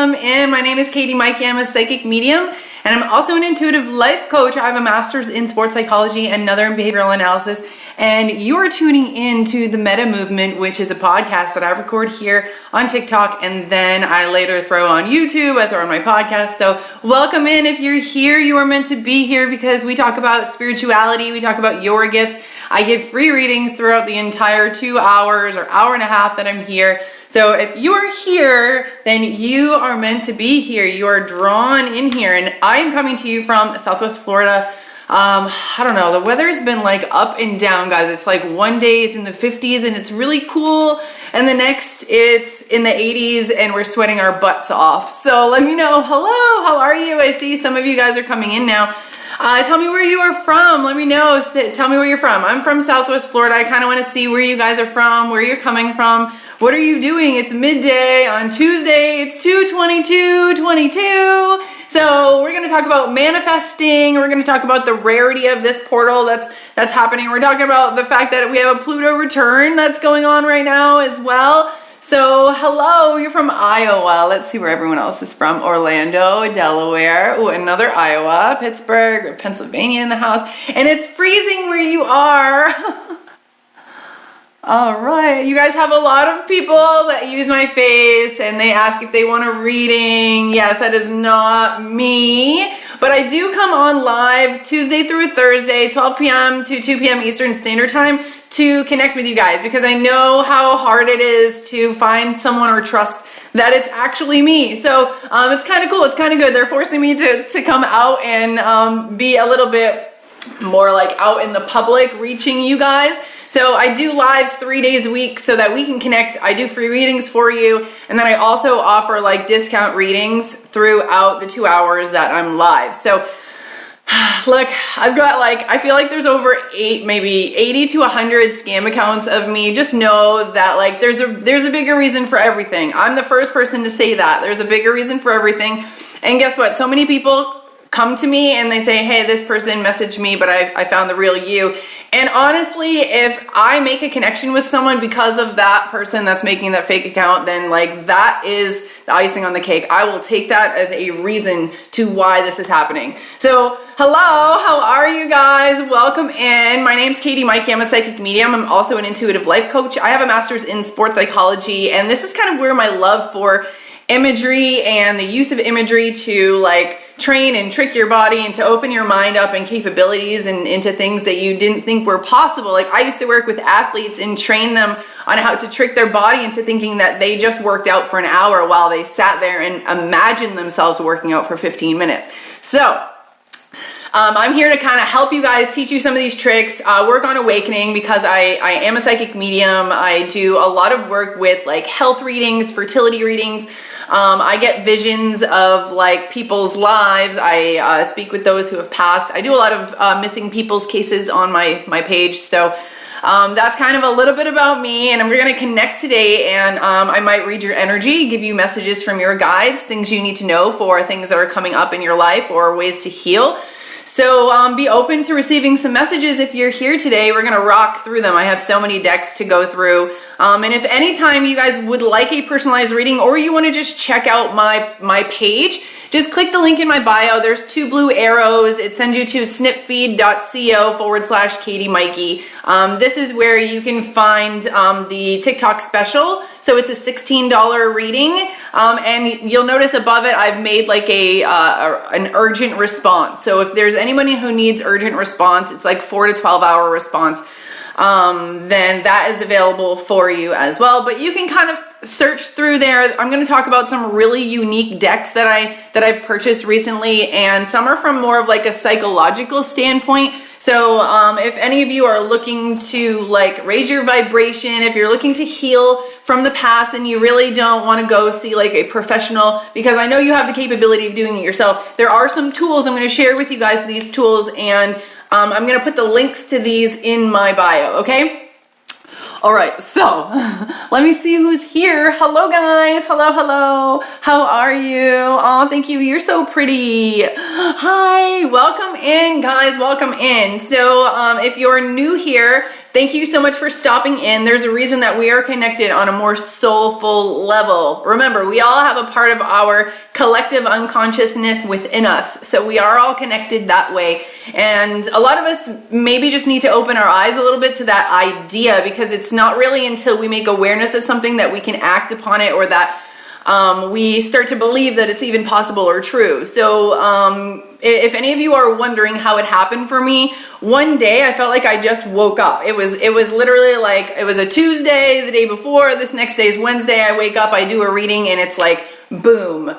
welcome in. My name is Maike. I'm a psychic medium, and I'm also an intuitive life coach. I have a master's in sports psychology and another in behavioral analysis. And you are tuning in to the Meta Movement, which is a podcast that I record here on TikTok, and then I later throw on YouTube. I throw on my podcast. So welcome in. If you're here, you are meant to be here because we talk about spirituality. We talk about your gifts. I give free readings throughout the entire 2 hours or hour and a half that I'm here. So if you are here, then you are meant to be here. You are drawn in here. And I am coming to you from Southwest Florida. I don't know, the weather's been like up and down, guys. It's like one day it's in the 50s and it's really cool, and the next it's in the 80s and we're sweating our butts off. So let me know. Hello, how are you? I see some of you guys are coming in now. Tell me where you are from. Let me know. Tell me where you're from. I'm from Southwest Florida. I kind of want to see where you guys are from, where you're coming from. What are you doing? It's midday on Tuesday. It's 2/22/22. So we're going to talk about manifesting. We're going to talk about the rarity of this portal that's happening. We're talking about the fact that we have a Pluto return that's going on right now as well. So hello, you're from Iowa. Let's see where everyone else is from. Orlando, Delaware. Oh, another Iowa, Pittsburgh, Pennsylvania in the house. And it's freezing where you are. All right, you guys have a lot of people that use my face and they ask if they want a reading. Yes, that is not me, but I do come on live Tuesday through Thursday, 12 p.m. to 2 p.m. Eastern Standard Time to connect with you guys, because I know how hard it is to find someone or trust that it's actually me. So it's kind of cool. It's kind of good. They're forcing me to come out and be a little bit more like out in the public, reaching you guys. So I do lives 3 days a week so that we can connect. I do free readings for you. And then I also offer like discount readings throughout the 2 hours that I'm live. So look, I've got like, I feel like there's over maybe 80 to 100 scam accounts of me. Just know that like there's a bigger reason for everything. I'm the first person to say that. There's a bigger reason for everything. And guess what? So many people come to me and they say, hey, this person messaged me, but I found the real you. And honestly, if I make a connection with someone because of that person that's making that fake account, then like that is the icing on the cake. I will take that as a reason to why this is happening. So hello, how are you guys? Welcome in. My name's Maike. I'm a psychic medium. I'm also an intuitive life coach. I have a master's in sports psychology, and this is kind of where my love for imagery and the use of imagery to like train and trick your body and to open your mind up and capabilities and into things that you didn't think were possible. Like I used to work with athletes and train them on how to trick their body into thinking that they just worked out for an hour while they sat there and imagined themselves working out for 15 minutes. So I'm here to kind of help you guys, teach you some of these tricks, work on awakening, because I am a psychic medium. I do a lot of work with like health readings, fertility readings. I get visions of like people's lives. I speak with those who have passed. I do a lot of missing people's cases on my page. So that's kind of a little bit about me, and we're going to connect today, and I might read your energy, give you messages from your guides, things you need to know for things that are coming up in your life or ways to heal. So be open to receiving some messages if you're here today. We're going to rock through them. I have so many decks to go through. And if anytime you guys would like a personalized reading, or you want to just check out my page, just click the link in my bio. There's 2 blue arrows. It sends you to snipfeed.co/KatieMaike. This is where you can find the TikTok special. So it's a $16 reading. And you'll notice above it, I've made like an urgent response. So if there's anybody who needs urgent response, it's like 4 to 12 hour response. Then that is available for you as well. But you can kind of search through there. I'm going to talk about some really unique decks that I've purchased recently, and some are from more of like a psychological standpoint. So if any of you are looking to like raise your vibration, if you're looking to heal from the past and you really don't want to go see like a professional, because I know you have the capability of doing it yourself, there are some tools. I'm going to share with you guys these tools, and I'm going to put the links to these in my bio, okay? All right, so let me see who's here. Hello, guys. Hello. How are you? Oh, thank you. You're so pretty. Hi. Welcome in, guys. Welcome in. So if you're new here, Thank you so much for stopping in. There's a reason that we are connected on a more soulful level. Remember, we all have a part of our collective unconsciousness within us. So we are all connected that way. And a lot of us maybe just need to open our eyes a little bit to that idea, because it's not really until we make awareness of something that we can act upon it, or that we start to believe that it's even possible or true. So if any of you are wondering how it happened for me, one day I felt like I just woke up. It was literally like, it was a Tuesday the day before, this next day is Wednesday, I wake up, I do a reading, and it's like, boom.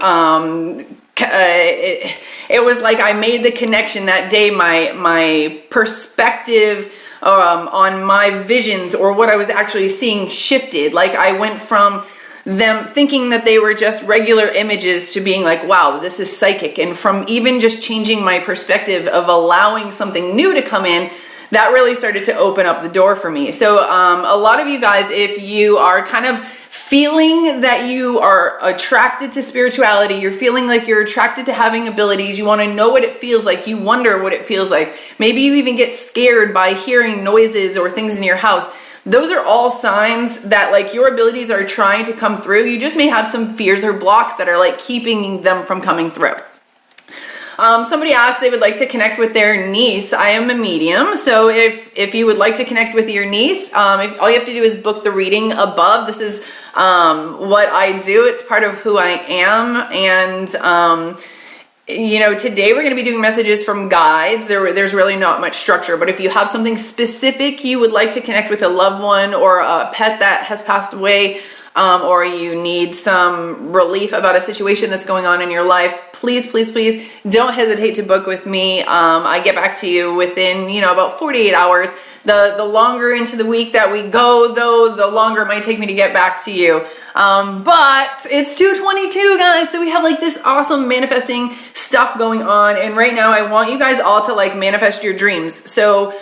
It was like I made the connection that day. My perspective on my visions, or what I was actually seeing, shifted. Like I went from them thinking that they were just regular images to being like, wow, this is psychic. And from even just changing my perspective of allowing something new to come in, that really started to open up the door for me. So a lot of you guys, if you are kind of feeling that you are attracted to spirituality, you're feeling like you're attracted to having abilities, you want to know what it feels like, you wonder what it feels like, maybe you even get scared by hearing noises or things in your house, those are all signs that like your abilities are trying to come through. You just may have some fears or blocks that are like keeping them from coming through. Somebody asked they would like to connect with their niece. I am a medium, so if you would like to connect with your niece, all you have to do is book the reading above. This is what I do. It's part of who I am, and you know, today we're going to be doing messages from guides. There's really not much structure, but if you have something specific you would like to connect with a loved one or a pet that has passed away, or you need some relief about a situation that's going on in your life, please don't hesitate to book with me. I get back to you within, about 48 hours. The longer into the week that we go, though, the longer it might take me to get back to you. But it's 2/22, guys, so we have like this awesome manifesting stuff going on, and right now I want you guys all to like manifest your dreams. So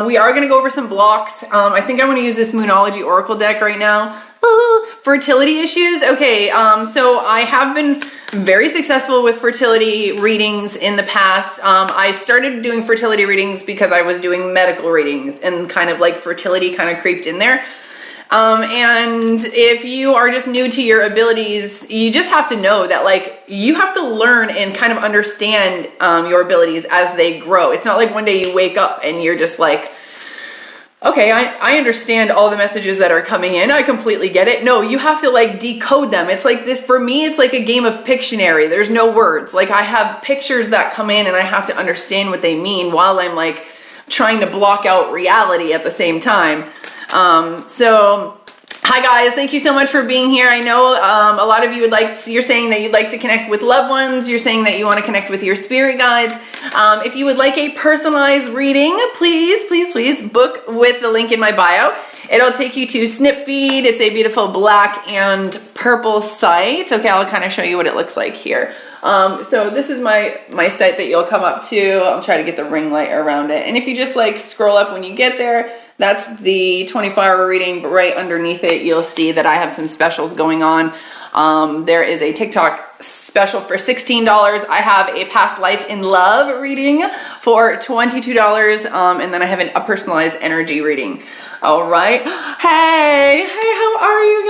we are going to go over some blocks. I think I want to use this Moonology Oracle deck right now. Fertility issues. Okay, so I have been very successful with fertility readings in the past. I started doing fertility readings because I was doing medical readings, and kind of like fertility kind of creeped in there. And if you are just new to your abilities, you just have to know that like you have to learn and kind of understand your abilities as they grow. It's not like one day you wake up and you're just like, okay, I understand all the messages that are coming in. I completely get it. No, you have to like decode them. It's like this, for me, it's like a game of Pictionary. There's no words. Like I have pictures that come in and I have to understand what they mean while I'm like trying to block out reality at the same time. So hi guys, thank you so much for being here. I know a lot of you you're saying that you'd like to connect with loved ones. You're saying that you want to connect with your spirit guides. If you would like a personalized reading, please book with the link in my bio. It'll take you to Snipfeed. It's a beautiful black and purple site. Okay, I'll kind of show you what it looks like here. So this is my site that you'll come up to. I'll try to get the ring light around it. And if you just like scroll up when you get there, that's the 24-hour reading, but right underneath it, you'll see that I have some specials going on. There is a TikTok special for $16. I have a past life in love reading for $22. And then I have a personalized energy reading. All right. Hey, how are you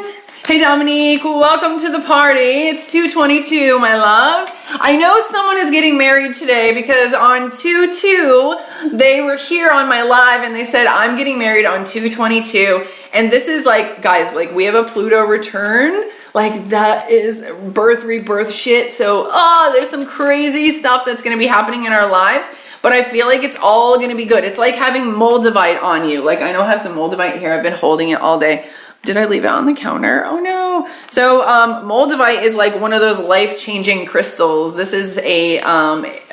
guys? Hey Dominique, welcome to the party. It's 2/22, my love. I know someone is getting married today because on 2/2, they were here on my live and they said, I'm getting married on 2/22. And this is like, guys, like we have a Pluto return. Like that is birth, rebirth shit. So, there's some crazy stuff that's going to be happening in our lives. But I feel like it's all going to be good. It's like having Moldavite on you. Like I know I have some Moldavite here. I've been holding it all day. Did I leave it on the counter? Oh no. So Moldavite is like one of those life-changing crystals. This is a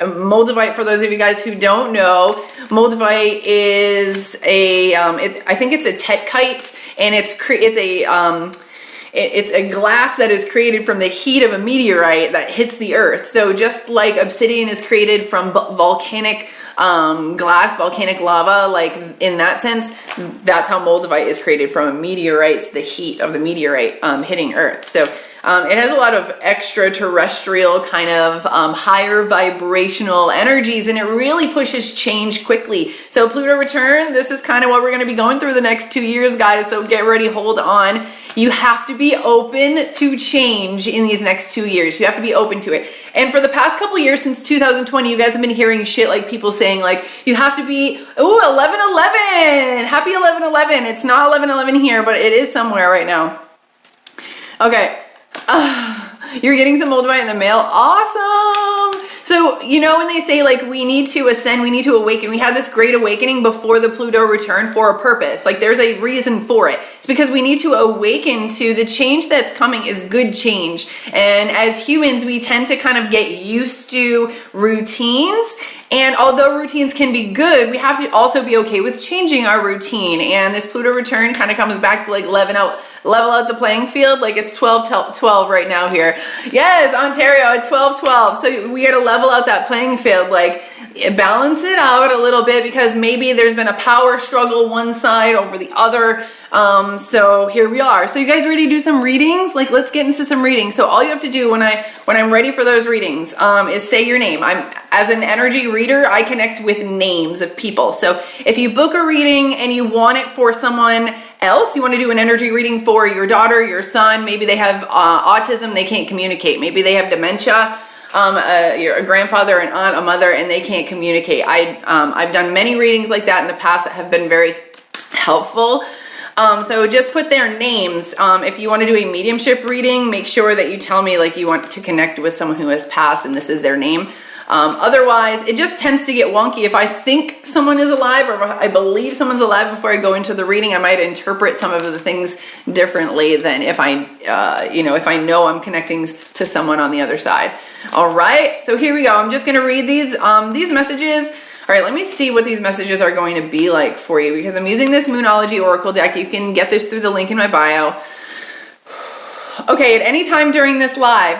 Moldavite, for those of you guys who don't know, Moldavite is I think it's a tetkite, and it's a glass that is created from the heat of a meteorite that hits the earth. So just like obsidian is created from volcanic glass, volcanic lava, like in that sense, that's how Moldavite is created, from a meteorite, the heat of the meteorite hitting earth. So It has a lot of extraterrestrial kind of higher vibrational energies, and it really pushes change quickly. So Pluto return, this is kind of what we're going to be going through the next 2 years, guys. So get ready, hold on. You have to be open to change in these next 2 years. You have to be open to it. And for the past couple years, since 2020, you guys have been hearing shit like people saying like, you have to be, ooh, 11/11, happy 11/11. It's not 11/11 here, but it is somewhere right now. Okay. You're getting some Moldavite in the mail. Awesome. So, you know, when they say like we need to ascend, we need to awaken, we had this great awakening before the Pluto return for a purpose. Like there's a reason for it. It's because we need to awaken to the change that's coming is good change. And as humans, we tend to kind of get used to routines. And although routines can be good, we have to also be okay with changing our routine. And this Pluto return kind of comes back to like level out the playing field. Like it's 12 right now here. Yes, Ontario at 12. So we got to level out that playing field, like balance it out a little bit, because maybe there's been a power struggle one side over the other. So here we are. So you guys ready to do some readings? Like let's get into some readings. So all you have to do when I'm ready for those readings, is say your name. As an energy reader, I connect with names of people. So if you book a reading and you want it for someone else, you want to do an energy reading for your daughter, your son, maybe they have autism, they can't communicate. Maybe they have dementia, a grandfather, an aunt, a mother, and they can't communicate. I've done many readings like that in the past that have been very helpful. So just put their names. If you want to do a mediumship reading, make sure that you tell me like you want to connect with someone who has passed and this is their name. Otherwise, it just tends to get wonky. If I think someone is alive or I believe someone's alive before I go into the reading, I might interpret some of the things differently than if if I know I'm connecting to someone on the other side. All right, so here we go. I'm just going to read these messages. All right, let me see what these messages are going to be like for you, because I'm using this Moonology Oracle deck. You can get this through the link in my bio. Okay, at any time during this live,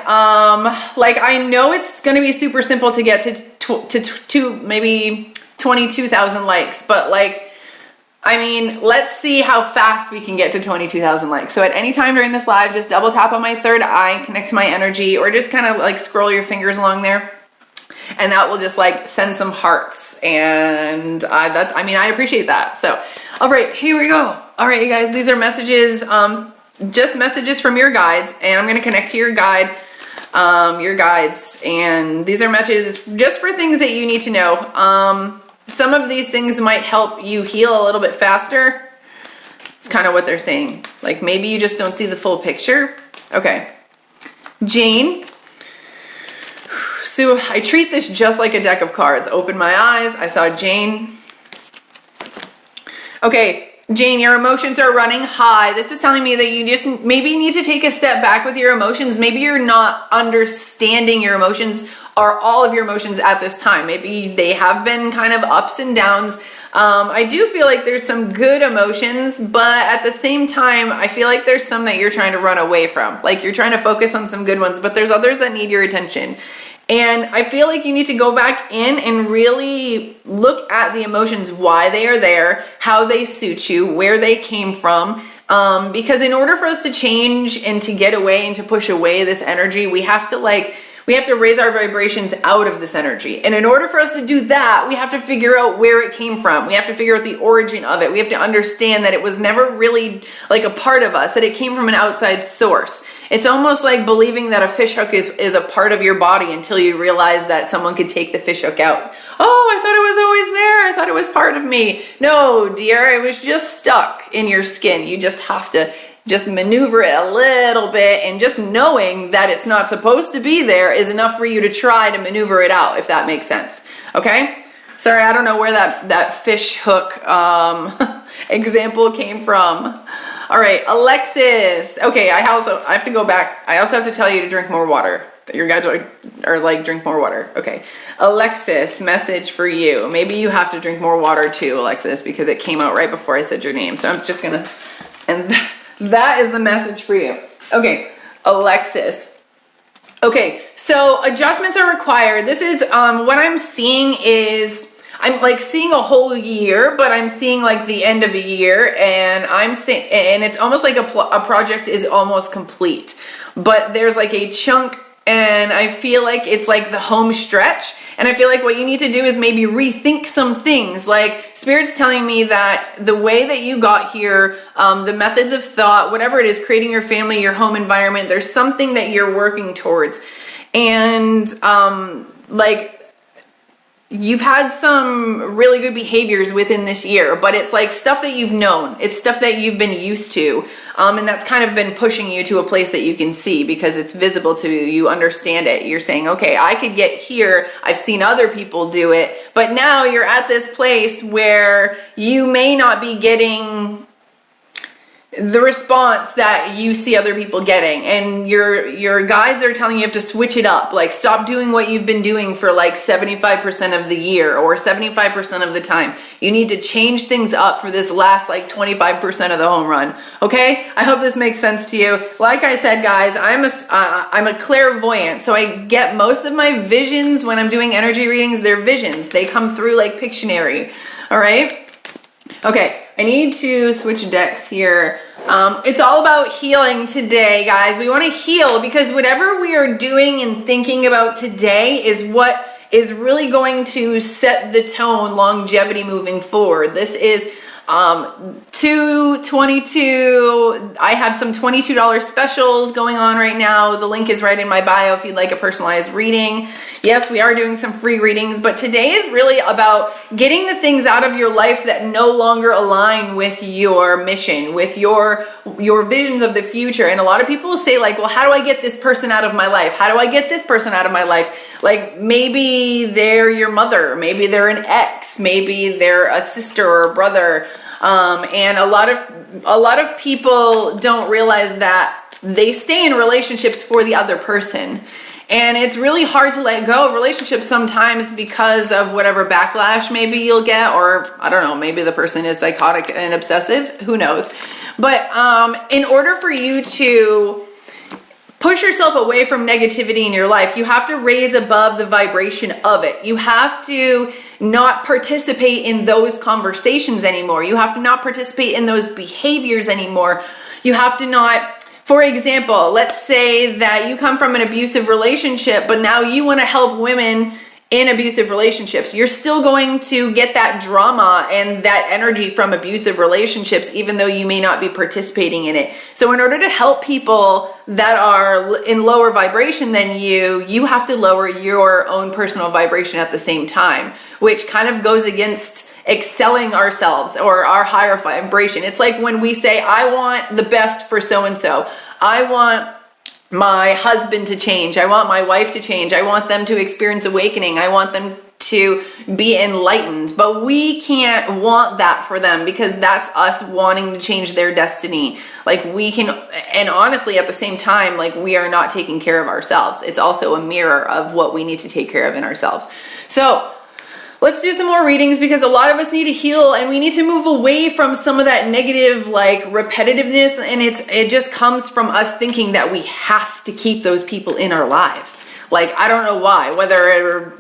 like I know it's going to be super simple to get to maybe 22,000 likes, but like, I mean, let's see how fast we can get to 22,000 likes. So at any time during this live, just double tap on my third eye, connect to my energy, or just kind of like scroll your fingers along there. And that will just like send some hearts. And I appreciate that. So, all right, here we go. All right, you guys, these are messages, just messages from your guides, and I'm going to connect to your guides. And these are messages just for things that you need to know. Some of these things might help you heal a little bit faster. It's kind of what they're saying. Like maybe you just don't see the full picture. Okay. Jane. So I treat this just like a deck of cards. Open my eyes. I saw Jane. Okay, Jane, your emotions are running high. This is telling me that you just maybe need to take a step back with your emotions. Maybe you're not understanding your emotions or all of your emotions at this time. Maybe they have been kind of ups and downs. I do feel like there's some good emotions, but at the same time, I feel like there's some that you're trying to run away from. Like you're trying to focus on some good ones, but there's others that need your attention. And I feel like you need to go back in and really look at the emotions, why they are there, how they suit you, where they came from. Because in order for us to change and to get away and to push away this energy, we have to raise our vibrations out of this energy. And in order for us to do that, we have to figure out where it came from. We have to figure out the origin of it. We have to understand that it was never really like a part of us, that it came from an outside source. It's almost like believing that a fish hook is a part of your body until you realize that someone could take the fish hook out. Oh, I thought it was always there. I thought it was part of me. No, dear, it was just stuck in your skin. You just have to just maneuver it a little bit, and just knowing that it's not supposed to be there is enough for you to try to maneuver it out, if that makes sense. Okay? Sorry, I don't know where that fish hook example came from. All right, Alexis. Okay, I have to go back. I also have to tell you to drink more water. Your guys are like, drink more water. Okay. Alexis, message for you. Maybe you have to drink more water too, Alexis, because it came out right before I said your name. So I'm just gonna, and that is the message for you. Okay, Alexis. Okay, so adjustments are required. This is, what I'm seeing is, I'm like seeing a whole year, but I'm seeing like the end of a year, and I'm saying, and it's almost like a project is almost complete. but there's like a chunk, and I feel like it's like the home stretch. And I feel like what you need to do is maybe rethink some things. Like Spirit's telling me that the way that you got here, the methods of thought, whatever it is, creating your family, your home environment, there's something that you're working towards. And like you've had some really good behaviors within this year, but it's like stuff that you've known. It's stuff that you've been used to. And that's kind of been pushing you to a place that you can see because it's visible to you. You understand it. You're saying, okay, I could get here. I've seen other people do it. But now you're at this place where you may not be getting the response that you see other people getting, and your guides are telling you have to switch it up. Like stop doing what you've been doing for like 75% of the year or 75% of the time. You need to change things up for this last like 25% of the home run. Okay, I hope this makes sense to you. Like I said, guys, I'm a clairvoyant, so I get most of my visions when I'm doing energy readings. They're visions. They come through like Pictionary. All right. Okay, I need to switch decks here. It's all about healing today, guys. We want to heal because whatever we are doing and thinking about today is what is really going to set the tone, longevity moving forward. This is 222. I have some $22 specials going on right now. The link is right in my bio if you'd like a personalized reading. Yes, we are doing some free readings, but today is really about getting the things out of your life that no longer align with your mission, with your visions of the future. And a lot of people will say like, well, how do I get this person out of my life? How do I get this person out of my life? Like maybe they're your mother, maybe they're an ex, maybe they're a sister or a brother. And a lot of people don't realize that they stay in relationships for the other person. And it's really hard to let go of relationships sometimes because of whatever backlash maybe you'll get, or I don't know, maybe the person is psychotic and obsessive, who knows. But in order for you to push yourself away from negativity in your life, you have to raise above the vibration of it. You have to not participate in those conversations anymore. You have to not participate in those behaviors anymore. You have to not, for example, let's say that you come from an abusive relationship, but now you want to help women in abusive relationships. You're still going to get that drama and that energy from abusive relationships, even though you may not be participating in it. So in order to help people that are in lower vibration than you have to lower your own personal vibration at the same time, which kind of goes against excelling ourselves or our higher vibration. It's like when we say, I want the best for so-and-so. I want my husband to change. I want my wife to change. I want them to experience awakening. I want them to be enlightened. But we can't want that for them because that's us wanting to change their destiny. Like we can, and honestly, at the same time, like we are not taking care of ourselves. It's also a mirror of what we need to take care of in ourselves. So let's do some more readings because a lot of us need to heal and we need to move away from some of that negative like repetitiveness, and it just comes from us thinking that we have to keep those people in our lives. Like I don't know why, whether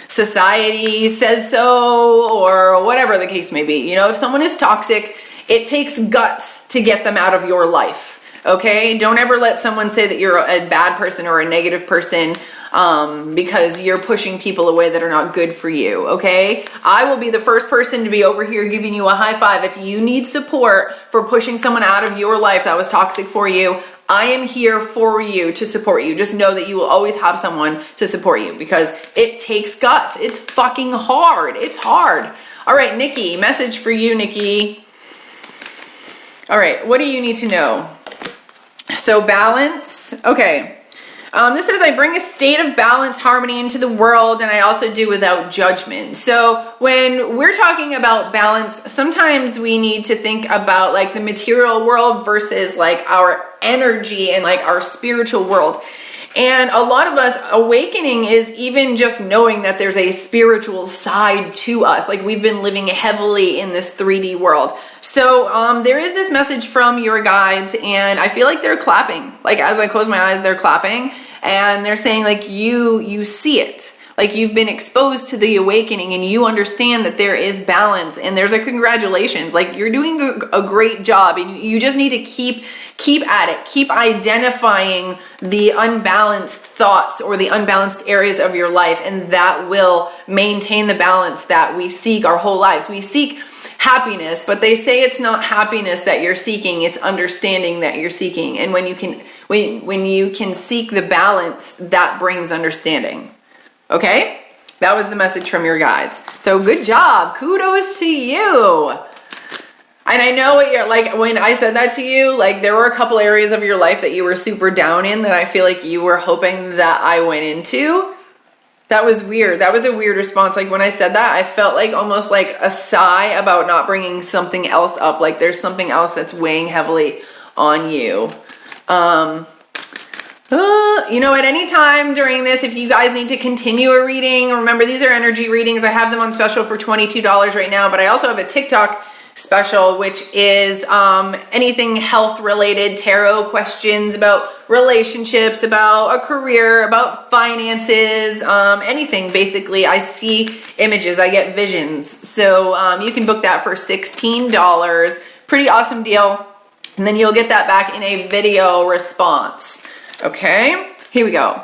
society says so or whatever the case may be. You know, if someone is toxic, it takes guts to get them out of your life. Okay? Don't ever let someone say that you're a bad person or a negative person because you're pushing people away that are not good for you, okay? I will be the first person to be over here giving you a high five. If you need support for pushing someone out of your life that was toxic for you, I am here for you to support you. Just know that you will always have someone to support you because it takes guts. It's fucking hard. It's hard. All right, Nikki, message for you, Nikki. All right, what do you need to know? So balance, okay. This says, I bring a state of balance, harmony into the world, and I also do without judgment. So when we're talking about balance, sometimes we need to think about like the material world versus like our energy and like our spiritual world. And a lot of us, awakening is even just knowing that there's a spiritual side to us. Like we've been living heavily in this 3D world. So there is this message from your guides, and I feel like they're clapping. Like as I close my eyes, they're clapping. And they're saying like you see it, like you've been exposed to the awakening and you understand that there is balance and there's a congratulations, like you're doing a great job and you just need to keep Keep at it. Keep identifying the unbalanced thoughts or the unbalanced areas of your life, and that will maintain the balance that we seek our whole lives. We seek happiness, but they say it's not happiness that you're seeking, it's understanding that you're seeking. And when you can seek the balance, that brings understanding. Okay? That was the message from your guides. So good job. Kudos to you. And I know what you're like, when I said that to you, like there were a couple areas of your life that you were super down in that I feel like you were hoping that I went into. That was weird. That was a weird response. Like when I said that, I felt like almost like a sigh about not bringing something else up. Like there's something else that's weighing heavily on you. You know, at any time during this, if you guys need to continue a reading, remember these are energy readings. I have them on special for $22 right now, but I also have a TikTok special, which is anything health related, tarot questions about relationships, about a career, about finances, anything basically. I see images, I get visions. So you can book that for $16. Pretty awesome deal. And then you'll get that back in a video response. Okay, here we go.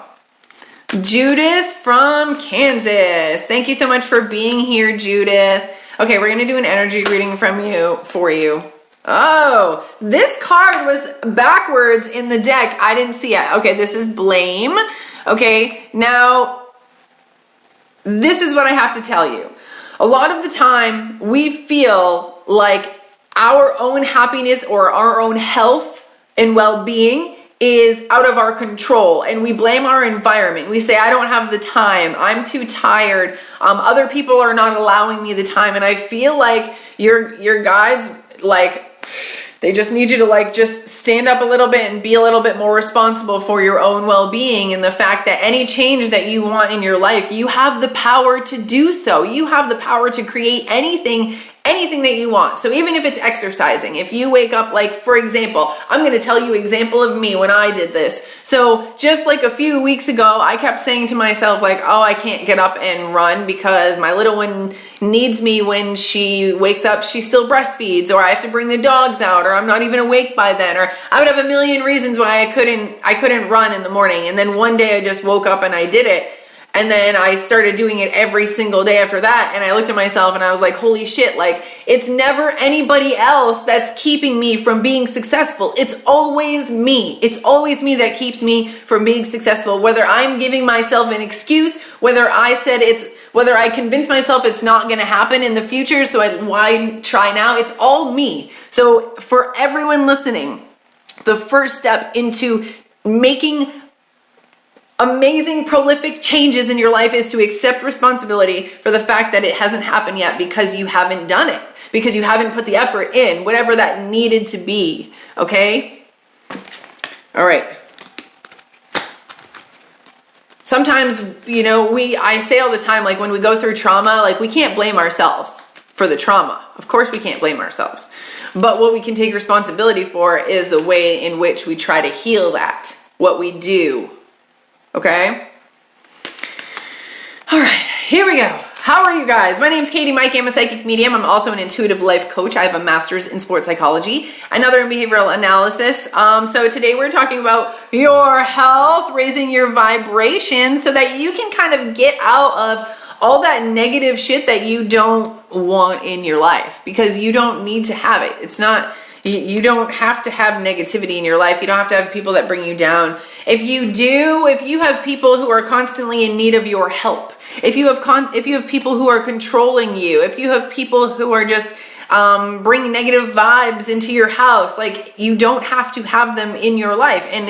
Judith from Kansas. Thank you so much for being here, Judith. Okay, we're gonna do an energy reading for you. Oh, this card was backwards in the deck. I didn't see it. Okay, this is blame. Okay, now this is what I have to tell you. A lot of the time we feel like our own happiness or our own health and well-being is out of our control, and we blame our environment. We say, I don't have the time, I'm too tired, other people are not allowing me the time. And I feel like your guides, like, they just need you to like just stand up a little bit and be a little bit more responsible for your own well-being, and the fact that any change that you want in your life, you have the power to do so. You have the power to create anything that you want. So even if it's exercising, if you wake up, like for example, I'm going to tell you example of me when I did this. So just like a few weeks ago, I kept saying to myself like, oh, I can't get up and run because my little one needs me when she wakes up, she still breastfeeds, or I have to bring the dogs out, or I'm not even awake by then, or I would have a million reasons why I couldn't run in the morning. And then one day I just woke up and I did it. And then I started doing it every single day after that. And I looked at myself and I was like, holy shit, like it's never anybody else that's keeping me from being successful. It's always me. It's always me that keeps me from being successful. Whether I'm giving myself an excuse, whether I convince myself it's not going to happen in the future, so why try now? It's all me. So for everyone listening, the first step into making amazing, prolific changes in your life is to accept responsibility for the fact that it hasn't happened yet because you haven't done it, because you haven't put the effort in, whatever that needed to be. Okay? All right. Sometimes, you know, I say all the time, like when we go through trauma, like we can't blame ourselves for the trauma. Of course we can't blame ourselves. But what we can take responsibility for is the way in which we try to heal that, what we do. Okay? All right, here we go. How are you guys? My name's Katie Maike. I'm a psychic medium. I'm also an intuitive life coach. I have a master's in sports psychology, another in behavioral analysis. So today we're talking about your health, raising your vibration so that you can kind of get out of all that negative shit that you don't want in your life, because you don't need to have it. It's not, you don't have to have negativity in your life. You don't have to have people that bring you down. If you have people who are constantly in need of your help, if you have people who are controlling you, if you have people who are just bring negative vibes into your house, like you don't have to have them in your life. And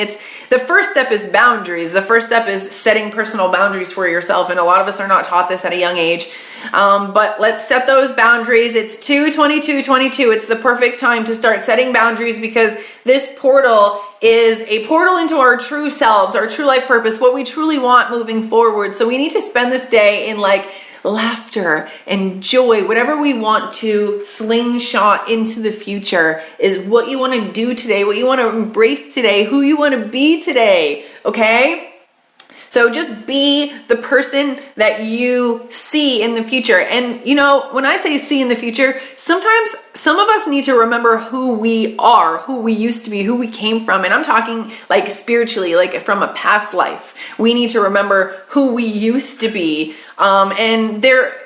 the first step is boundaries. The first step is setting personal boundaries for yourself. And a lot of us are not taught this at a young age. But let's set those boundaries. It's 2/22/22. It's the perfect time to start setting boundaries, because this portal is a portal into our true selves, our true life purpose, what we truly want moving forward. So we need to spend this day in like laughter and joy. Whatever we want to slingshot into the future is what you want to do today, what you want to embrace today, who you want to be today. Okay? So just be the person that you see in the future. And you know, when I say see in the future, sometimes some of us need to remember who we are, who we used to be, who we came from. And I'm talking like spiritually, like from a past life. We need to remember who we used to be. And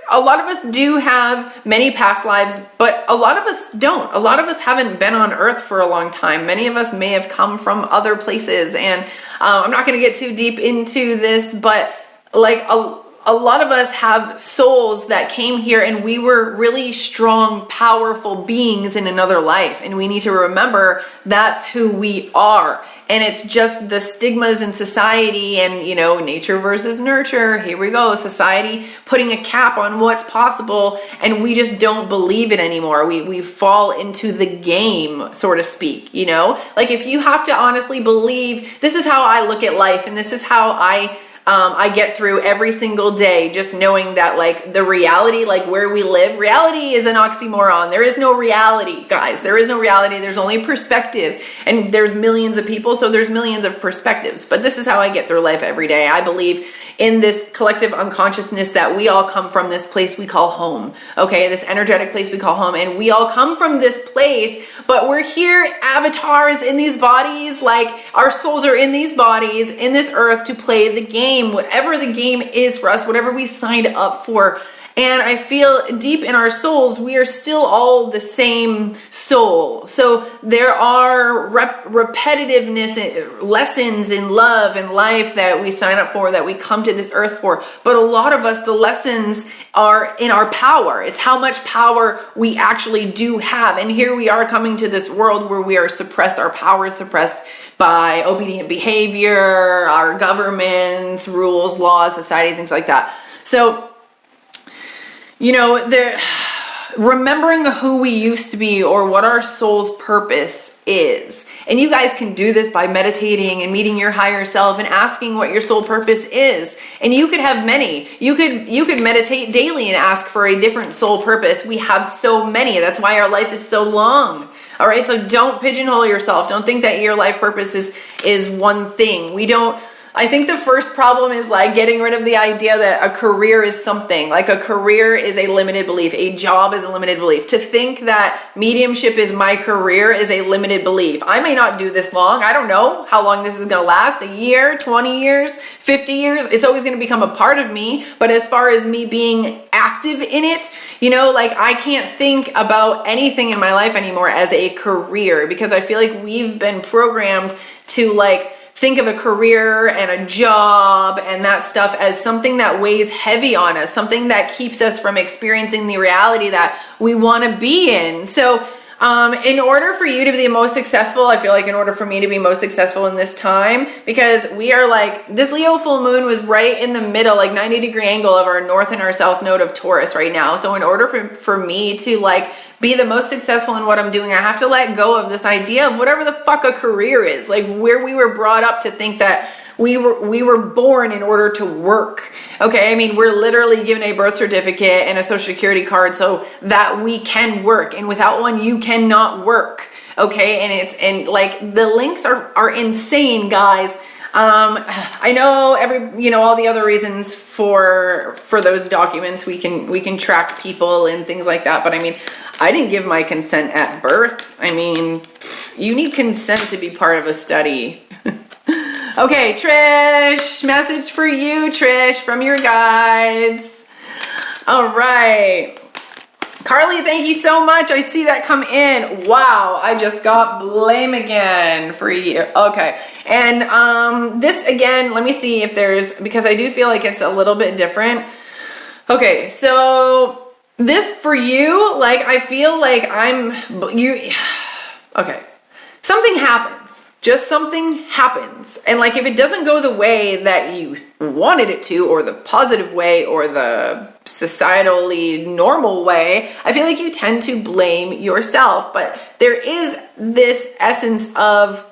a lot of us do have many past lives, but a lot of us don't. A lot of us haven't been on earth for a long time. Many of us may have come from other places, and I'm not going to get too deep into this, but like a lot of us have souls that came here and we were really strong, powerful beings in another life. And we need to remember that's who we are. And it's just the stigmas in society and, you know, nature versus nurture. Here we go. Society putting a cap on what's possible. And we just don't believe it anymore. We fall into the game, so to speak, you know, like if you have to honestly believe, this is how I look at life. And this is how I get through every single day, just knowing that like the reality, like where we live, reality is an oxymoron. There is no reality, guys. There is no reality. There's only perspective, and there's millions of people. So there's millions of perspectives, but this is how I get through life every day. I believe in this collective unconsciousness that we all come from this place we call home. Okay. This energetic place we call home. And we all come from this place, but we're here avatars in these bodies. Like our souls are in these bodies, in this earth to play the game, whatever the game is for us, whatever we signed up for. And I feel deep in our souls, we are still all the same soul. So there are repetitiveness, lessons in love and life that we sign up for, that we come to this earth for. But a lot of us, the lessons are in our power. It's how much power we actually do have. And here we are coming to this world where we are suppressed, our power is suppressed by obedient behavior, our governments, rules, laws, society, things like that. So, you know, remembering who we used to be or what our soul's purpose is. And you guys can do this by meditating and meeting your higher self and asking what your soul purpose is. And you could have many. You could meditate daily and ask for a different soul purpose. We have so many. That's why our life is so long. All right. So don't pigeonhole yourself. Don't think that your life purpose is one thing. I think the first problem is like getting rid of the idea that a career is something. Like a career is a limited belief. A job is a limited belief. To think that mediumship is my career is a limited belief. I may not do this long. I don't know how long this is going to last. A year, 20 years, 50 years. It's always going to become a part of me. But as far as me being active in it, you know, like I can't think about anything in my life anymore as a career, because I feel like we've been programmed to like think of a career and a job and that stuff as something that weighs heavy on us, something that keeps us from experiencing the reality that we want to be in. So in order for you to be the most successful, I feel like in order for me to be most successful in this time, because we are like, this Leo full moon was right in the middle, like 90-degree angle of our north and our south node of Taurus right now. So in order for me to like be the most successful in what I'm doing, I have to let go of this idea of whatever the fuck a career is, like where we were brought up to think that we were born in order to work. Okay. I mean, we're literally given a birth certificate and a social security card so that we can work. And without one, you cannot work. Okay. And like the links are insane, guys. I know all the other reasons for those documents. We can track people and things like that. But I mean, I didn't give my consent at birth. I mean, you need consent to be part of a study. Okay, Trish, message for you, Trish, from your guides. All right. Carly, thank you so much. I see that come in. Wow, I just got blame again for you. Okay. And this again, let me see if because I do feel like it's a little bit different. Okay, so this for you, like I feel like okay. Something happens. Just something happens. And like if it doesn't go the way that you wanted it to, or the positive way, or the societally normal way, I feel like you tend to blame yourself. But there is this essence of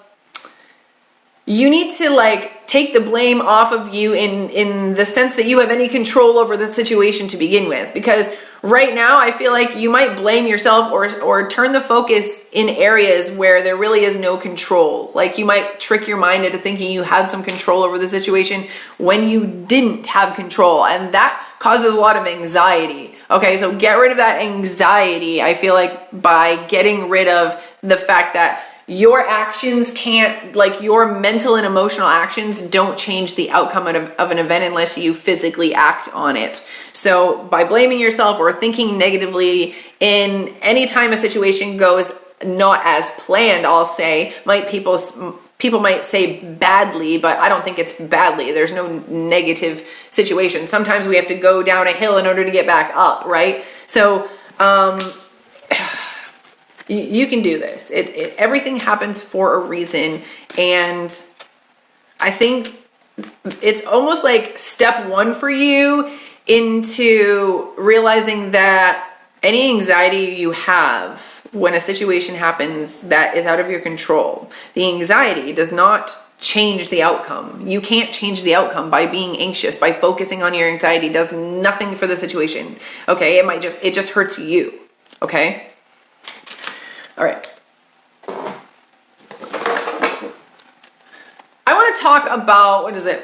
you need to like take the blame off of you in the sense that you have any control over the situation to begin with. Because right now, I feel like you might blame yourself or turn the focus in areas where there really is no control. Like you might trick your mind into thinking you had some control over the situation when you didn't have control. And that causes a lot of anxiety. Okay, so get rid of that anxiety, I feel like, by getting rid of the fact that your actions can't, like your mental and emotional actions don't change the outcome of an event unless you physically act on it. So by blaming yourself or thinking negatively in any time a situation goes not as planned, I'll say, people might say badly, but I don't think it's badly. There's no negative situation. Sometimes we have to go down a hill in order to get back up, right? So, you can do this. Everything happens for a reason. And I think it's almost like step one for you into realizing that any anxiety you have when a situation happens that is out of your control, the anxiety does not change the outcome. You can't change the outcome by being anxious. By focusing on your anxiety does nothing for the situation. Okay, it just hurts you. Okay? All right. I want to talk about, what is it?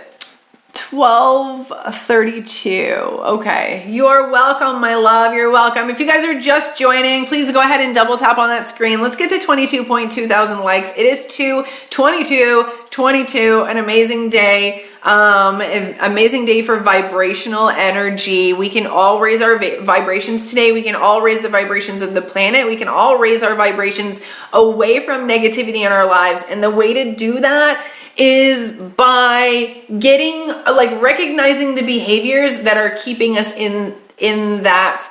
1232. Okay. You are welcome, my love. You're welcome. If you guys are just joining, please go ahead and double tap on that screen. Let's get to 22.2 thousand likes. It is 2/22/22, an amazing day. An amazing day for vibrational energy. We can all raise our vibrations today. We can all raise the vibrations of the planet. We can all raise our vibrations away from negativity in our lives. And the way to do that is by recognizing the behaviors that are keeping us in that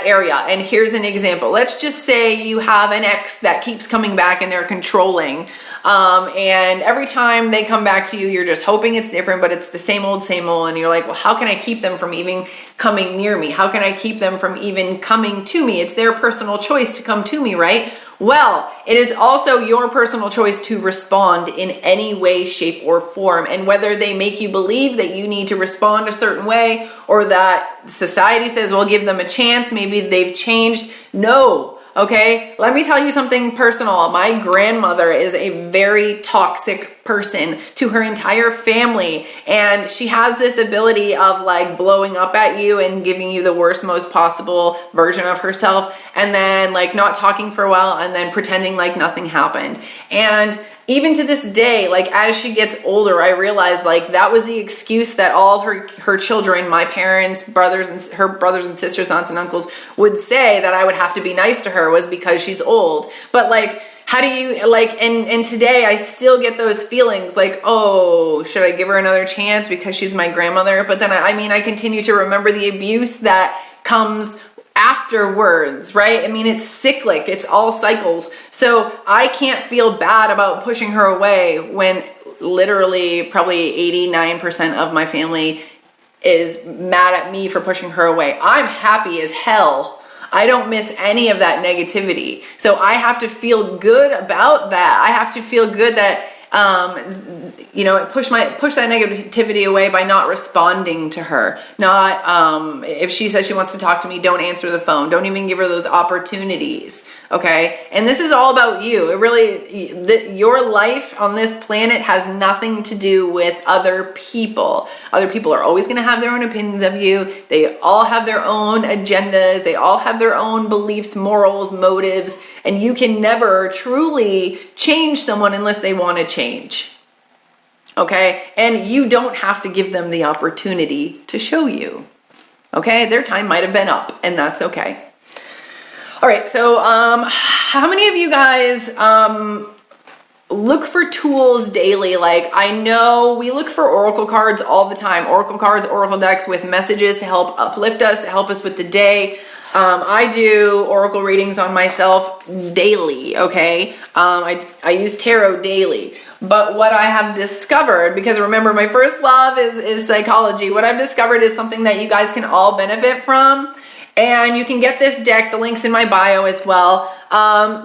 area. And here's an example. Let's just say you have an ex that keeps coming back and they're controlling. And every time they come back to you, you're just hoping it's different, but it's the same old. And you're like, well, how can I keep them from even coming near me? How can I keep them from even coming to me? It's their personal choice to come to me, right? Well, it is also your personal choice to respond in any way, shape, or form. And whether they make you believe that you need to respond a certain way or that society says, well, give them a chance, maybe they've changed. No. Okay, let me tell you something personal. My grandmother is a very toxic person to her entire family, and she has this ability of like blowing up at you and giving you the worst, most possible version of herself, and then like not talking for a while and then pretending like nothing happened. And even to this day, like as she gets older, I realized like that was the excuse that all her children, my parents, her brothers and sisters, aunts and uncles would say that I would have to be nice to her was because she's old. But like, how do you like, and today I still get those feelings like, oh, should I give her another chance because she's my grandmother? But then I continue to remember the abuse that comes afterwards, right? I mean, it's cyclic. It's all cycles. So I can't feel bad about pushing her away when literally probably 89% of my family is mad at me for pushing her away. I'm happy as hell. I don't miss any of that negativity. So I have to feel good about that. I have to feel good that push that negativity away by not responding to her. Not, if she says she wants to talk to me, don't answer the phone. Don't even give her those opportunities. Okay. And this is all about you. It really, your life on this planet has nothing to do with other people. Other people are always going to have their own opinions of you. They all have their own agendas. They all have their own beliefs, morals, motives, and you can never truly change someone unless they want to change. Okay? And you don't have to give them the opportunity to show you. Okay? Their time might have been up, and that's okay. All right, so how many of you guys look for tools daily? Like, I know we look for oracle cards all the time. Oracle cards, oracle decks with messages to help uplift us, to help us with the day. I do oracle readings on myself daily, okay? I use tarot daily. But what I have discovered, because remember, my first love is psychology. What I've discovered is something that you guys can all benefit from. And you can get this deck, the link's in my bio as well.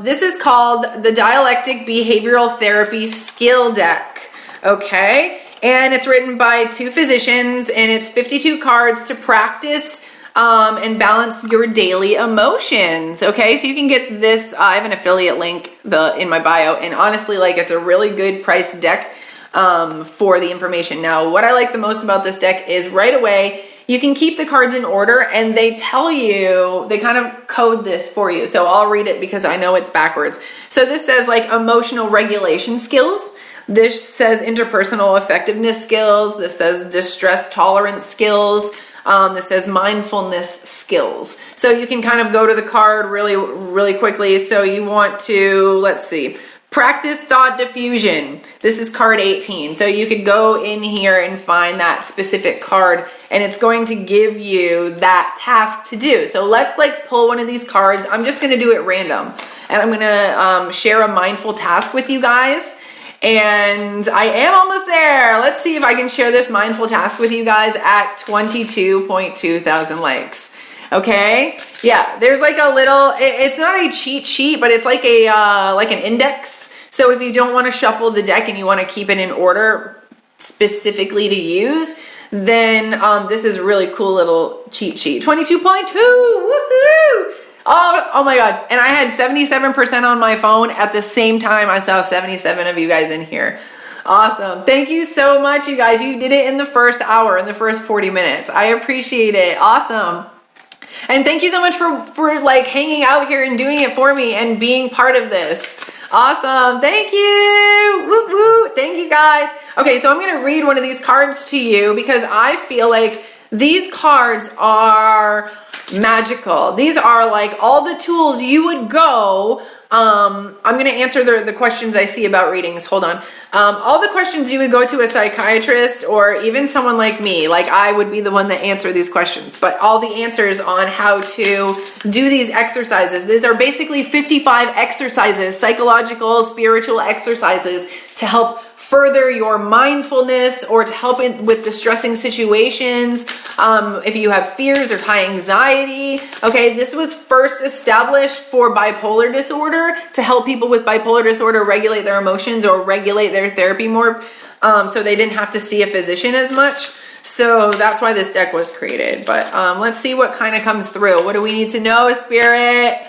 This is called the Dialectic Behavioral Therapy Skill Deck, okay? And it's written by two physicians, and it's 52 cards to practice and balance your daily emotions. Okay, so you can get this. I have an affiliate link in my bio, and honestly, like, it's a really good price deck for the information. Now, what I like the most about this deck is right away you can keep the cards in order, and they tell you, they kind of code this for you. So I'll read it because I know it's backwards. So this says like emotional regulation skills. This says interpersonal effectiveness skills. This says distress tolerance skills. This says mindfulness skills. So you can kind of go to the card really, really quickly. So you want to, let's see, practice thought diffusion. This is card 18. So you could go in here and find that specific card, and it's going to give you that task to do. So let's like pull one of these cards. I'm just going to do it random, and I'm going to share a mindful task with you guys. And I am almost there. Let's see if I can share this mindful task with you guys at 22.2 thousand likes. Okay. Yeah. There's like a little, it's not a cheat sheet, but it's like like an index. So if you don't want to shuffle the deck and you want to keep it in order specifically to use, then this is a really cool little cheat sheet. 22.2. Woohoo! Oh my God. And I had 77% on my phone at the same time. I saw 77 of you guys in here. Awesome. Thank you so much, you guys. You did it in the first hour, in the first 40 minutes. I appreciate it. Awesome. And thank you so much for like hanging out here and doing it for me and being part of this. Awesome. Thank you. Woo woo. Thank you, guys. Okay, so I'm going to read one of these cards to you because I feel like these cards are magical. These are like all the tools you would go. I'm going to answer the questions I see about readings. Hold on. All the questions you would go to a psychiatrist or even someone like me, like I would be the one that answer these questions, but all the answers on how to do these exercises. These are basically 55 exercises, psychological, spiritual exercises to help further your mindfulness or to help with distressing situations. If you have fears or high anxiety. Okay, this was first established for bipolar disorder to help people with bipolar disorder regulate their emotions or regulate their therapy more, so they didn't have to see a physician as much. So that's why this deck was created. But let's see what kind of comes through. What do we need to know, Spirit?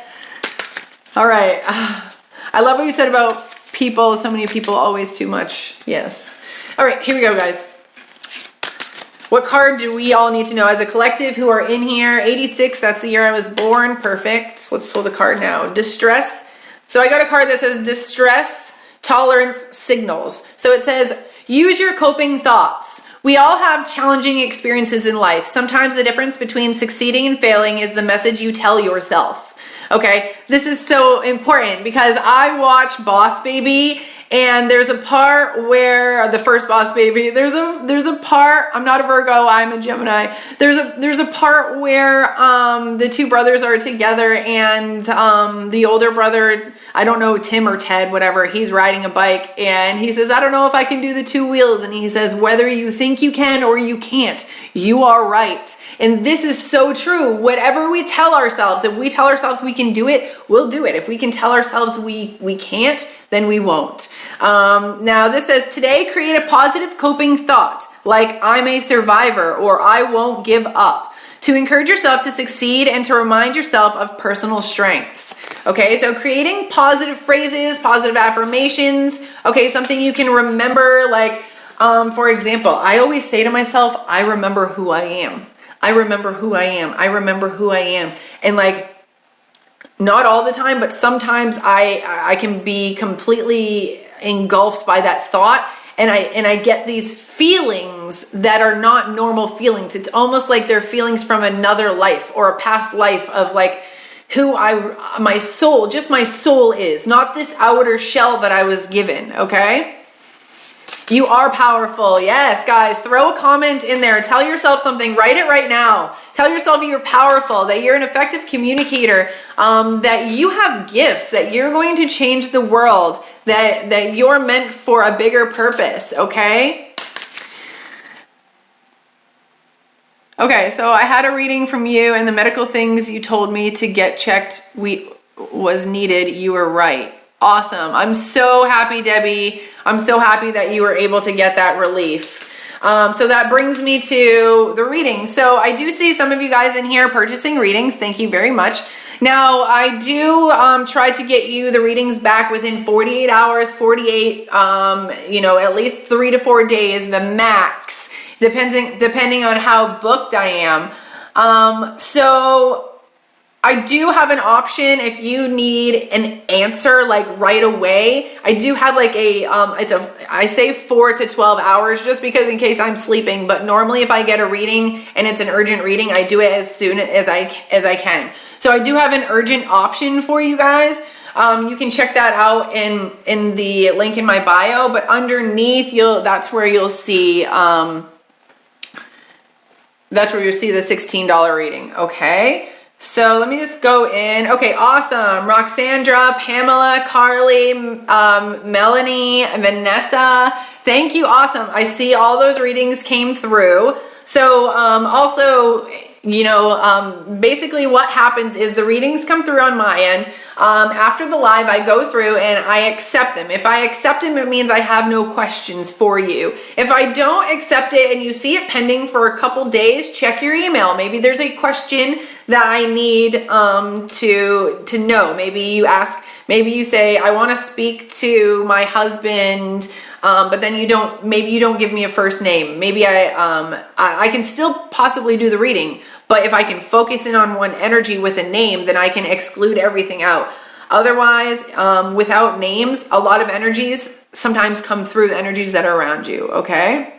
All right. I love what you said about people, so many people, always too much. Yes. All right, here we go, guys. What card do we all need to know as a collective who are in here? 86, that's the year I was born. Perfect. Let's pull the card now. Distress. So I got a card that says distress tolerance signals. So it says, use your coping thoughts. We all have challenging experiences in life. Sometimes the difference between succeeding and failing is the message you tell yourself. Okay, this is so important because I watch Boss Baby, and there's a part where the first Boss Baby, there's a part, I'm not a Virgo, I'm a Gemini. There's a part where the two brothers are together, and the older brother, I don't know, Tim or Ted, whatever, he's riding a bike, and he says, I don't know if I can do the two wheels. And he says, whether you think you can or you can't, you are right. And this is so true. Whatever we tell ourselves, if we tell ourselves we can do it, we'll do it. If we can tell ourselves we can't, then we won't. Now this says, today create a positive coping thought, like I'm a survivor or I won't give up, to encourage yourself to succeed and to remind yourself of personal strengths. Okay, so creating positive phrases, positive affirmations. Okay, something you can remember, like, for example, I always say to myself, I remember who I am. I remember who I am. I remember who I am. And like, not all the time, but sometimes I can be completely engulfed by that thought. And I get these feelings that are not normal feelings. It's almost like they're feelings from another life or a past life of like who my soul is, not this outer shell that I was given. Okay. You are powerful. Yes, guys, throw a comment in there. Tell yourself something. Write it right now. Tell yourself you're powerful, that you're an effective communicator, that you have gifts, that you're going to change the world, that you're meant for a bigger purpose, okay? Okay, so I had a reading from you, and the medical things you told me to get checked was needed. You were right. Awesome. I'm so happy, Debbie. I'm so happy that you were able to get that relief. So that brings me to the reading. So I do see some of you guys in here purchasing readings. Thank you very much. Now, I do try to get you the readings back within 48 hours, 48, at least 3 to 4 days, the max, depending on how booked I am. So I do have an option if you need an answer like right away. I do have like I say 4 to 12 hours just because in case I'm sleeping, but normally if I get a reading and it's an urgent reading, I do it as soon as I can. So I do have an urgent option for you guys. You can check that out in the link in my bio, but underneath that's where you'll see the $16 reading. Okay. So let me just go in. Okay, awesome. Roxandra, Pamela, Carly, Melanie, Vanessa. Thank you. Awesome. I see all those readings came through. So also, basically what happens is the readings come through on my end. After the live, I go through and I accept them. If I accept them, it means I have no questions for you. If I don't accept it and you see it pending for a couple days, check your email. Maybe there's a question that I need to know. Maybe you say, I want to speak to my husband, but then you don't give me a first name. Maybe I can still possibly do the reading, but if I can focus in on one energy with a name, then I can exclude everything out. Otherwise, without names, a lot of energies sometimes come through the energies that are around you. Okay.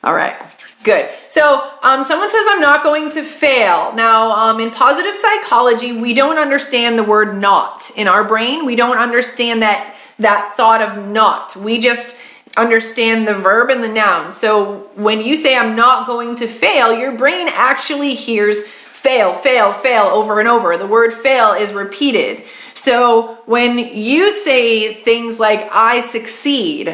All right. Good. So someone says I'm not going to fail. Now, in positive psychology, we don't understand the word not. In our brain, we don't understand that thought of not. We just understand the verb and the noun. So when you say I'm not going to fail, your brain actually hears fail, fail, fail over and over. The word fail is repeated. So when you say things like I succeed,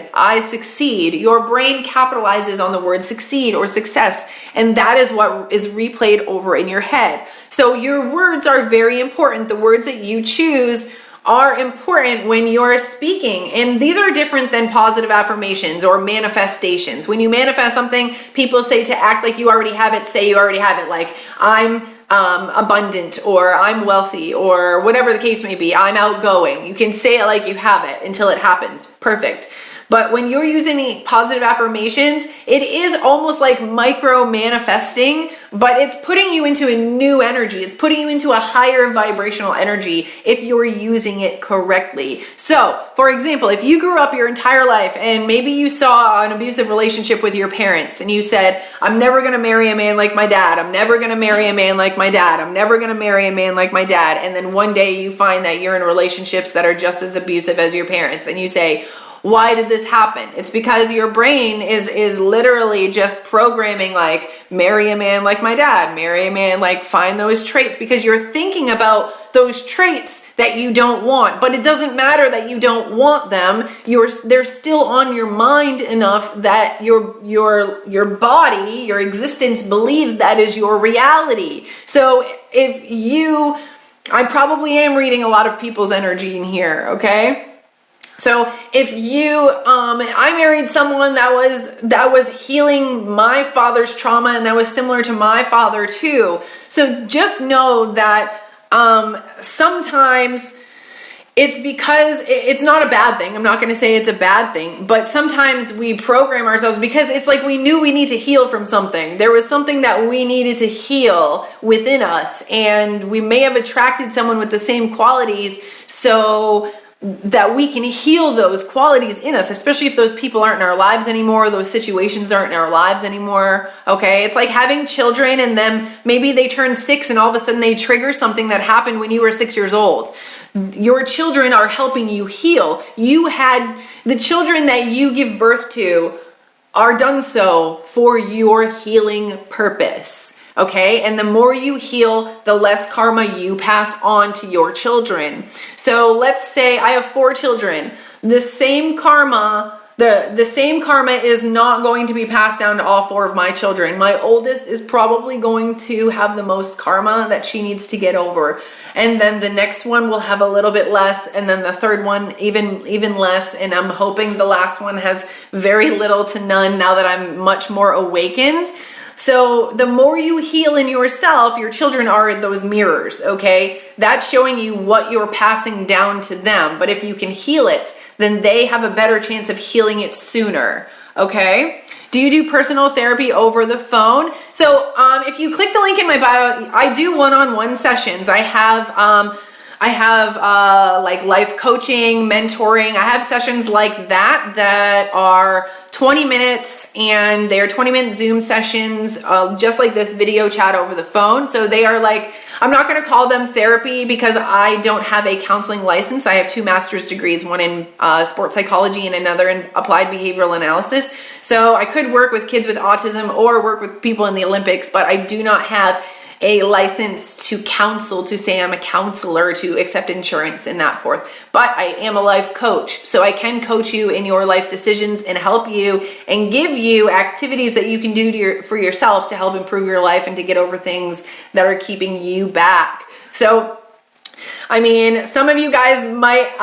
your brain capitalizes on the word succeed or success, and that is what is replayed over in your head. So your words are very important. The words that you choose are important when you're speaking, and these are different than positive affirmations or manifestations. When you manifest something, people say to act like you already have it, say you already have it, like I'm abundant, or I'm wealthy, or whatever the case may be. I'm outgoing. You can say it like you have it until it happens. Perfect. But when you're using positive affirmations, it is almost like micro manifesting, but it's putting you into a new energy. It's putting you into a higher vibrational energy if you're using it correctly. So, for example, if you grew up your entire life and maybe you saw an abusive relationship with your parents and you said, I'm never going to marry a man like my dad. I'm never going to marry a man like my dad. I'm never going to marry a man like my dad. And then one day you find that you're in relationships that are just as abusive as your parents, and you say, why did this happen? It's because your brain is literally just programming like, marry a man like my dad, marry a man, like find those traits, because you're thinking about those traits that you don't want. But it doesn't matter that you don't want them. They're still on your mind enough that your body, your existence believes that is your reality. So I probably am reading a lot of people's energy in here, okay? So if I married someone that was healing my father's trauma, and that was similar to my father too. So just know that sometimes it's because it's not a bad thing. I'm not going to say it's a bad thing, but sometimes we program ourselves because it's like we knew we need to heal from something. There was something that we needed to heal within us, and we may have attracted someone with the same qualities so that we can heal those qualities in us, especially if those people aren't in our lives anymore, those situations aren't in our lives anymore, okay? It's like having children and then maybe they turn 6 and all of a sudden they trigger something that happened when you were 6 years old. Your children are helping you heal. The children that you give birth to are done so for your healing purpose. Okay, and the more you heal, the less karma you pass on to your children. So let's say I have 4 children. The same karma The same karma is not going to be passed down to all 4 of my children. My oldest is probably going to have the most karma that she needs to get over. And then the next one will have a little bit less, and then the third one even less, and I'm hoping the last one has very little to none now that I'm much more awakened. So the more you heal in yourself, your children are those mirrors, okay? That's showing you what you're passing down to them. But if you can heal it, then they have a better chance of healing it sooner, okay? Do you do personal therapy over the phone? So if you click the link in my bio, I do one-on-one sessions. I have like life coaching, mentoring. I have sessions like that are 20 minutes, and they're 20-minute Zoom sessions, just like this video chat over the phone. So they are like, I'm not going to call them therapy because I don't have a counseling license. I have 2 master's degrees, one in sports psychology and another in applied behavioral analysis. So I could work with kids with autism or work with people in the Olympics, but I do not have a license to counsel, to say I'm a counselor, to accept insurance and that forth. But I am a life coach, so I can coach you in your life decisions and help you and give you activities that you can do for yourself to help improve your life and to get over things that are keeping you back. So, I mean, some of you guys might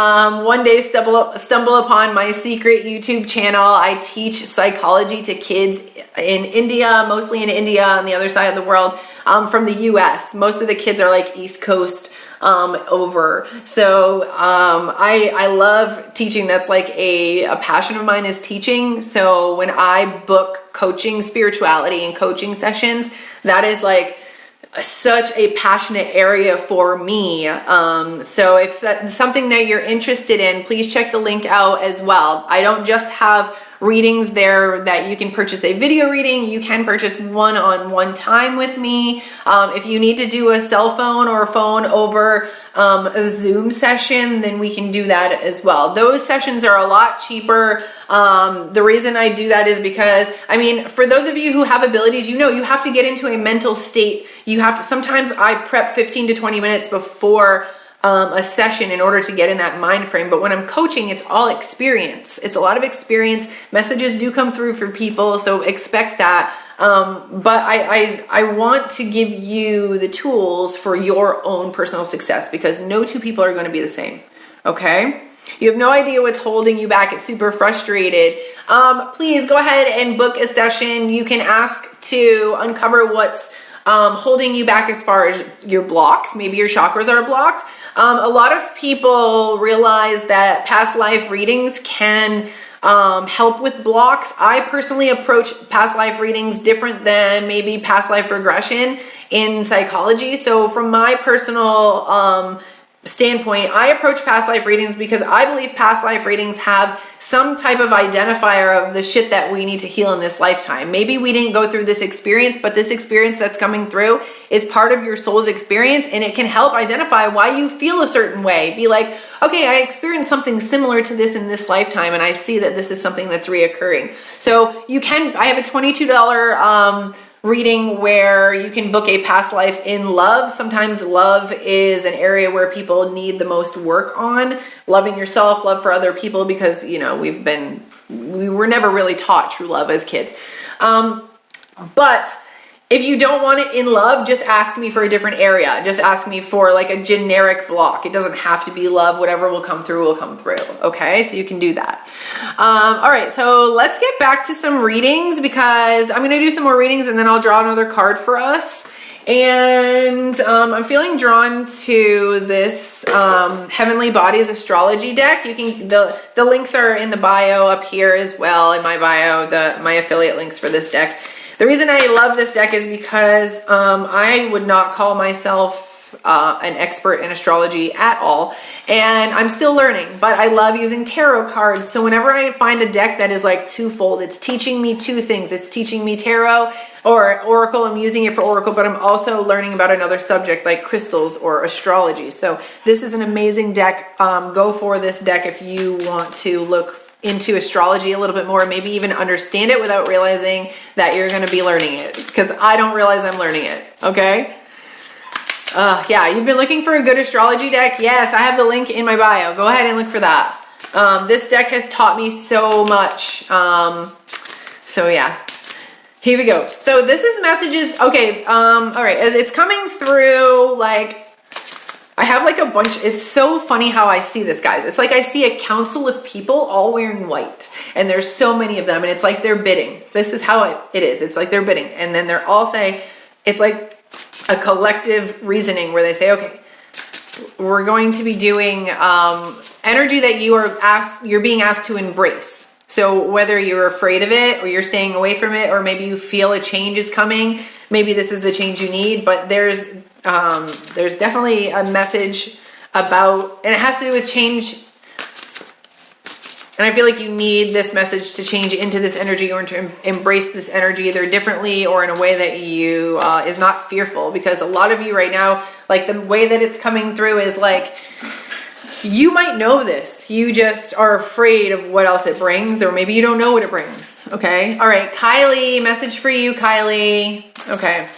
one day stumble upon my secret YouTube channel. I teach psychology to kids in India, mostly in India on the other side of the world. From the US. Most of the kids are like East Coast over. So I love teaching. That's like a passion of mine, is teaching. So when I book coaching, spirituality and coaching sessions, that is like such a passionate area for me. So if that's something that you're interested in, please check the link out as well. I don't just have readings there that you can purchase a video reading. You can purchase one-on-one time with me. If you need to do a cell phone or a phone over a Zoom session, then we can do that as well. Those sessions are a lot cheaper. The reason I do that is because, I mean, for those of you who have abilities, you know, you have to get into a mental state. You have to, sometimes I prep 15 to 20 minutes before a session in order to get in that mind frame. But when I'm coaching, it's all experience. It's a lot of experience. Messages do come through for people, so expect that. But I want to give you the tools for your own personal success, because no 2 people are going to be the same. Okay? You have no idea what's holding you back. It's super frustrated. Please go ahead and book a session. You can ask to uncover what's holding you back as far as your blocks. Maybe your chakras are blocked. A lot of people realize that past life readings can help with blocks. I personally approach past life readings different than maybe past life regression in psychology. So from my personal standpoint, I approach past life readings because I believe past life readings have some type of identifier of the shit that we need to heal in this lifetime. Maybe we didn't go through this experience, but this experience that's coming through is part of your soul's experience, and it can help identify why you feel a certain way. Be like, okay, I experienced something similar to this in this lifetime, and I see that this is something that's reoccurring. So you can, I have a $22 reading where you can book a past life in love. Sometimes love is an area where people need the most work on. Loving yourself, love for other people, because, you know, we were never really taught true love as kids. But if you don't want it in love, just ask me for a different area. Just ask me for like a generic block. It doesn't have to be love. Whatever will come through will come through. Okay, so you can do that. All right, so let's get back to some readings, because I'm going to do some more readings and then I'll draw another card for us. And I'm feeling drawn to this Heavenly Bodies astrology deck. You can, the links are in the bio up here as well, in my bio, my affiliate links for this deck. The reason I love this deck is because I would not call myself an expert in astrology at all, and I'm still learning, but I love using tarot cards. So whenever I find a deck that is like twofold, it's teaching me 2 things. It's teaching me tarot or oracle. I'm using it for oracle, but I'm also learning about another subject like crystals or astrology. So this is an amazing deck. Go for this deck if you want to look into astrology a little bit more, maybe even understand it without realizing that you're going to be learning it, because I don't realize I'm learning it. Okay. Yeah, you've been looking for a good astrology deck. Yes, I have the link in my bio. Go ahead and look for that. This deck has taught me so much. So yeah, here we go. So this is messages. Okay. All right. As it's coming through, like, I have like a bunch. It's so funny how I see this, guys. It's like I see a council of people all wearing white, and there's so many of them, and it's like they're bidding. This is how it is. It's like they're bidding, and then they're all saying, it's like a collective reasoning where they say, okay, we're going to be doing energy that you're being asked to embrace. So whether you're afraid of it or you're staying away from it, or maybe you feel a change is coming, maybe this is the change you need, but there's definitely a message about, and it has to do with change. And I feel like you need this message to change into this energy, or to embrace this energy either differently or in a way that you is not fearful. Because a lot of you right now, like the way that it's coming through is like, you might know this, you just are afraid of what else it brings, or maybe you don't know what it brings. Okay. All right. Kylie, message for you, Kylie. Okay.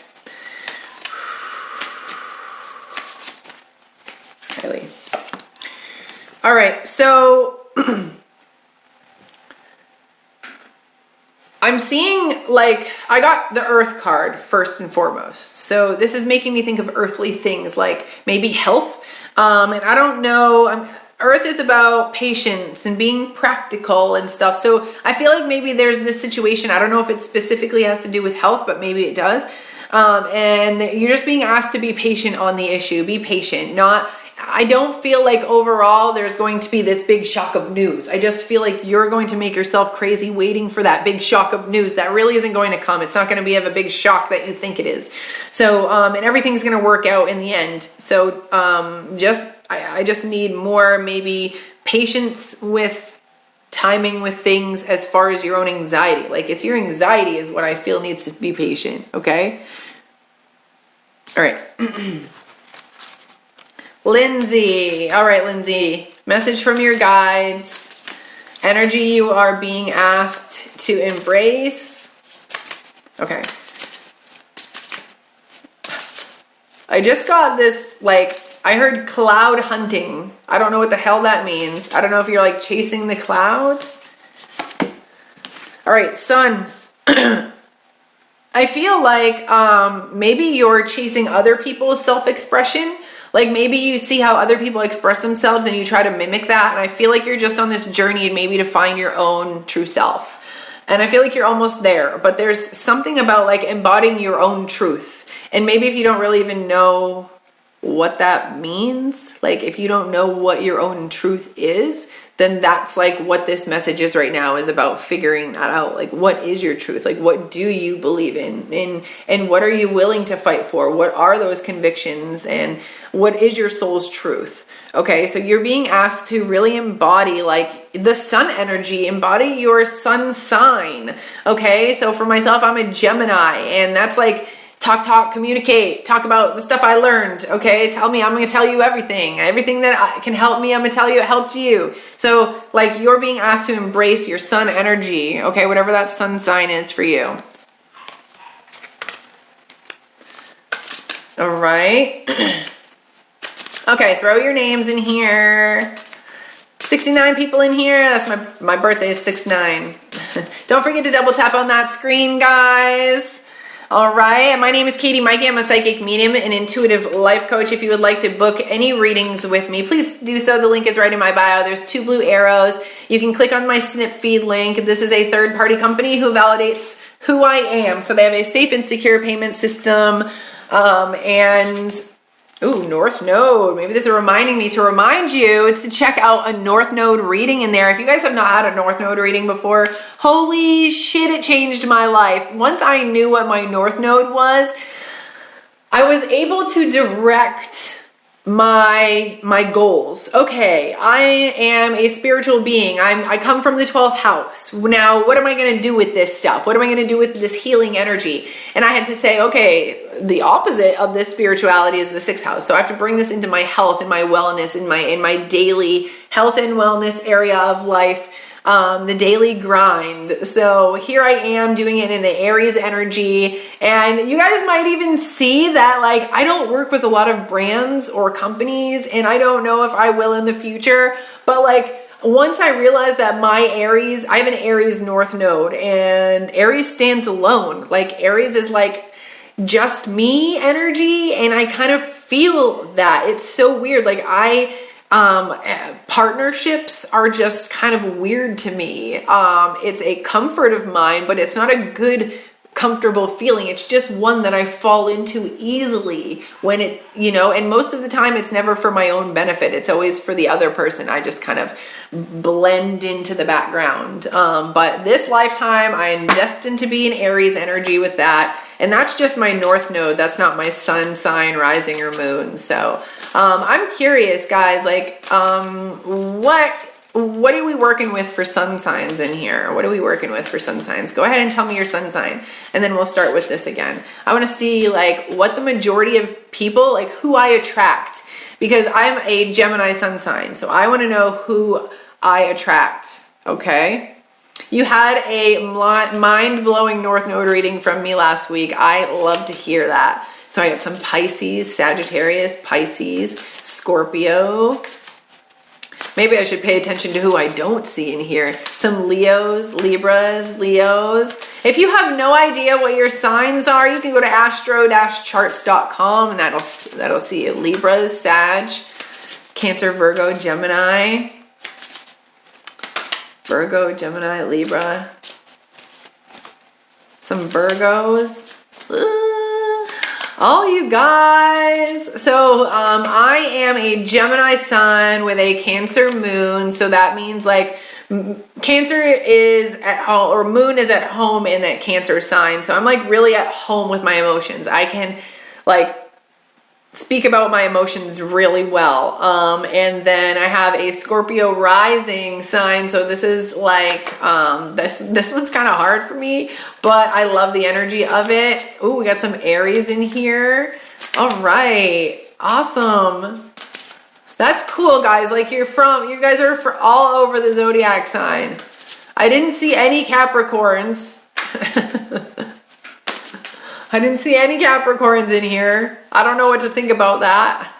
Kylie. All right. So I'm seeing, like, I got the Earth card first and foremost. So this is making me think of earthly things, like maybe health. And I don't know, Earth is about patience and being practical and stuff. So I feel like maybe there's this situation. I don't know if it specifically has to do with health, but maybe it does. And you're just being asked to be patient on the issue. Be patient. I don't feel like overall there's going to be this big shock of news. I just feel like you're going to make yourself crazy waiting for that big shock of news that really isn't going to come. It's not going to be of a big shock that you think it is. So, and everything's going to work out in the end. So, I just need more maybe patience with timing with things as far as your own anxiety. Like, it's your anxiety is what I feel needs to be patient. Okay. All right. Lindsay. All right, Lindsay. Message from your guides. Energy you are being asked to embrace. Okay. I just got this, like, I heard cloud hunting. I don't know what the hell that means. I don't know if you're like chasing the clouds. All right, Sun. I feel like maybe you're chasing other people's self-expression. Like maybe you see how other people express themselves and you try to mimic that. And I feel like you're just on this journey maybe to find your own true self. And I feel like you're almost there, but there's something about like embodying your own truth. And maybe if you don't really even know what that means, like if you don't know what your own truth is, then that's like what this message is right now, is about figuring that out. Like, what is your truth? Like, what do you believe in? And what are you willing to fight for? What are those convictions? And what is your soul's truth? Okay, so you're being asked to really embody like the sun energy, embody your sun sign. Okay, so for myself, I'm a Gemini, and that's like talk, communicate, talk about the stuff I learned. Okay, tell me, I'm going to tell you everything that can help me. I'm going to tell you it helped you. So like you're being asked to embrace your sun energy. Okay, whatever that sun sign is for you. All right. Okay, throw your names in here. 69 people in here. That's my birthday is 6/9. Don't forget to double tap on that screen, guys. All right, my name is Katie Maike. I'm a psychic medium and intuitive life coach. If you would like to book any readings with me, please do so. The link is right in my bio. There's 2 blue arrows. You can click on my snip feed link. This is a third-party company who validates who I am. So they have a safe and secure payment system. North Node. Maybe this is reminding me to remind you to check out a North Node reading in there. If you guys have not had a North Node reading before, holy shit, it changed my life. Once I knew what my North Node was, I was able to direct my goals. Okay, I am a spiritual being. I come from the 12th house. Now, what am I going to do with this stuff? What am I going to do with this healing energy? And I had to say, okay, the opposite of this spirituality is the 6th house. So I have to bring this into my health and my wellness, in my daily health and wellness area of life. The daily grind. So here I am doing it in an Aries energy, and you guys might even see that like I don't work with a lot of brands or companies, and I don't know if I will in the future, but like once I realized that my Aries, I have an Aries North Node, and Aries stands alone. Like Aries is like just me energy, and I kind of feel that. It's so weird. Like partnerships are just kind of weird to me. It's a comfort of mine, but it's not a good, comfortable feeling. It's just one that I fall into easily when it, and most of the time it's never for my own benefit. It's always for the other person. I just kind of blend into the background. But this lifetime, I am destined to be an Aries energy with that. And that's just my North Node. That's not my sun sign, rising, or moon. So I'm curious, guys, like what are we working with for sun signs in here? What are we working with for sun signs? Go ahead and tell me your sun sign, and then we'll start with this again. I want to see like what the majority of people, like who I attract, because I'm a Gemini sun sign. So I want to know who I attract, okay? You had a mind-blowing North Node reading from me last week. I love to hear that. So I got some Pisces, Sagittarius, Pisces, Scorpio. Maybe I should pay attention to who I don't see in here. Some Leos, Libras, Leos. If you have no idea what your signs are, you can go to astro-charts.com and that'll see you. Libras, Sag, Cancer, Virgo, Gemini. Virgo, Gemini, Libra. Some Virgos. All you guys. So I am a Gemini sun with a Cancer moon. So that means like Cancer is at home, or moon is at home in that Cancer sign. So I'm like really at home with my emotions. I can like speak about my emotions really well. And then I have a Scorpio rising sign. So this is like, this one's kind of hard for me, but I love the energy of it. Ooh, we got some Aries in here. All right. Awesome. That's cool, guys. Like you guys are all over the zodiac sign. I didn't see any Capricorns. I didn't see any Capricorns in here. I don't know what to think about that.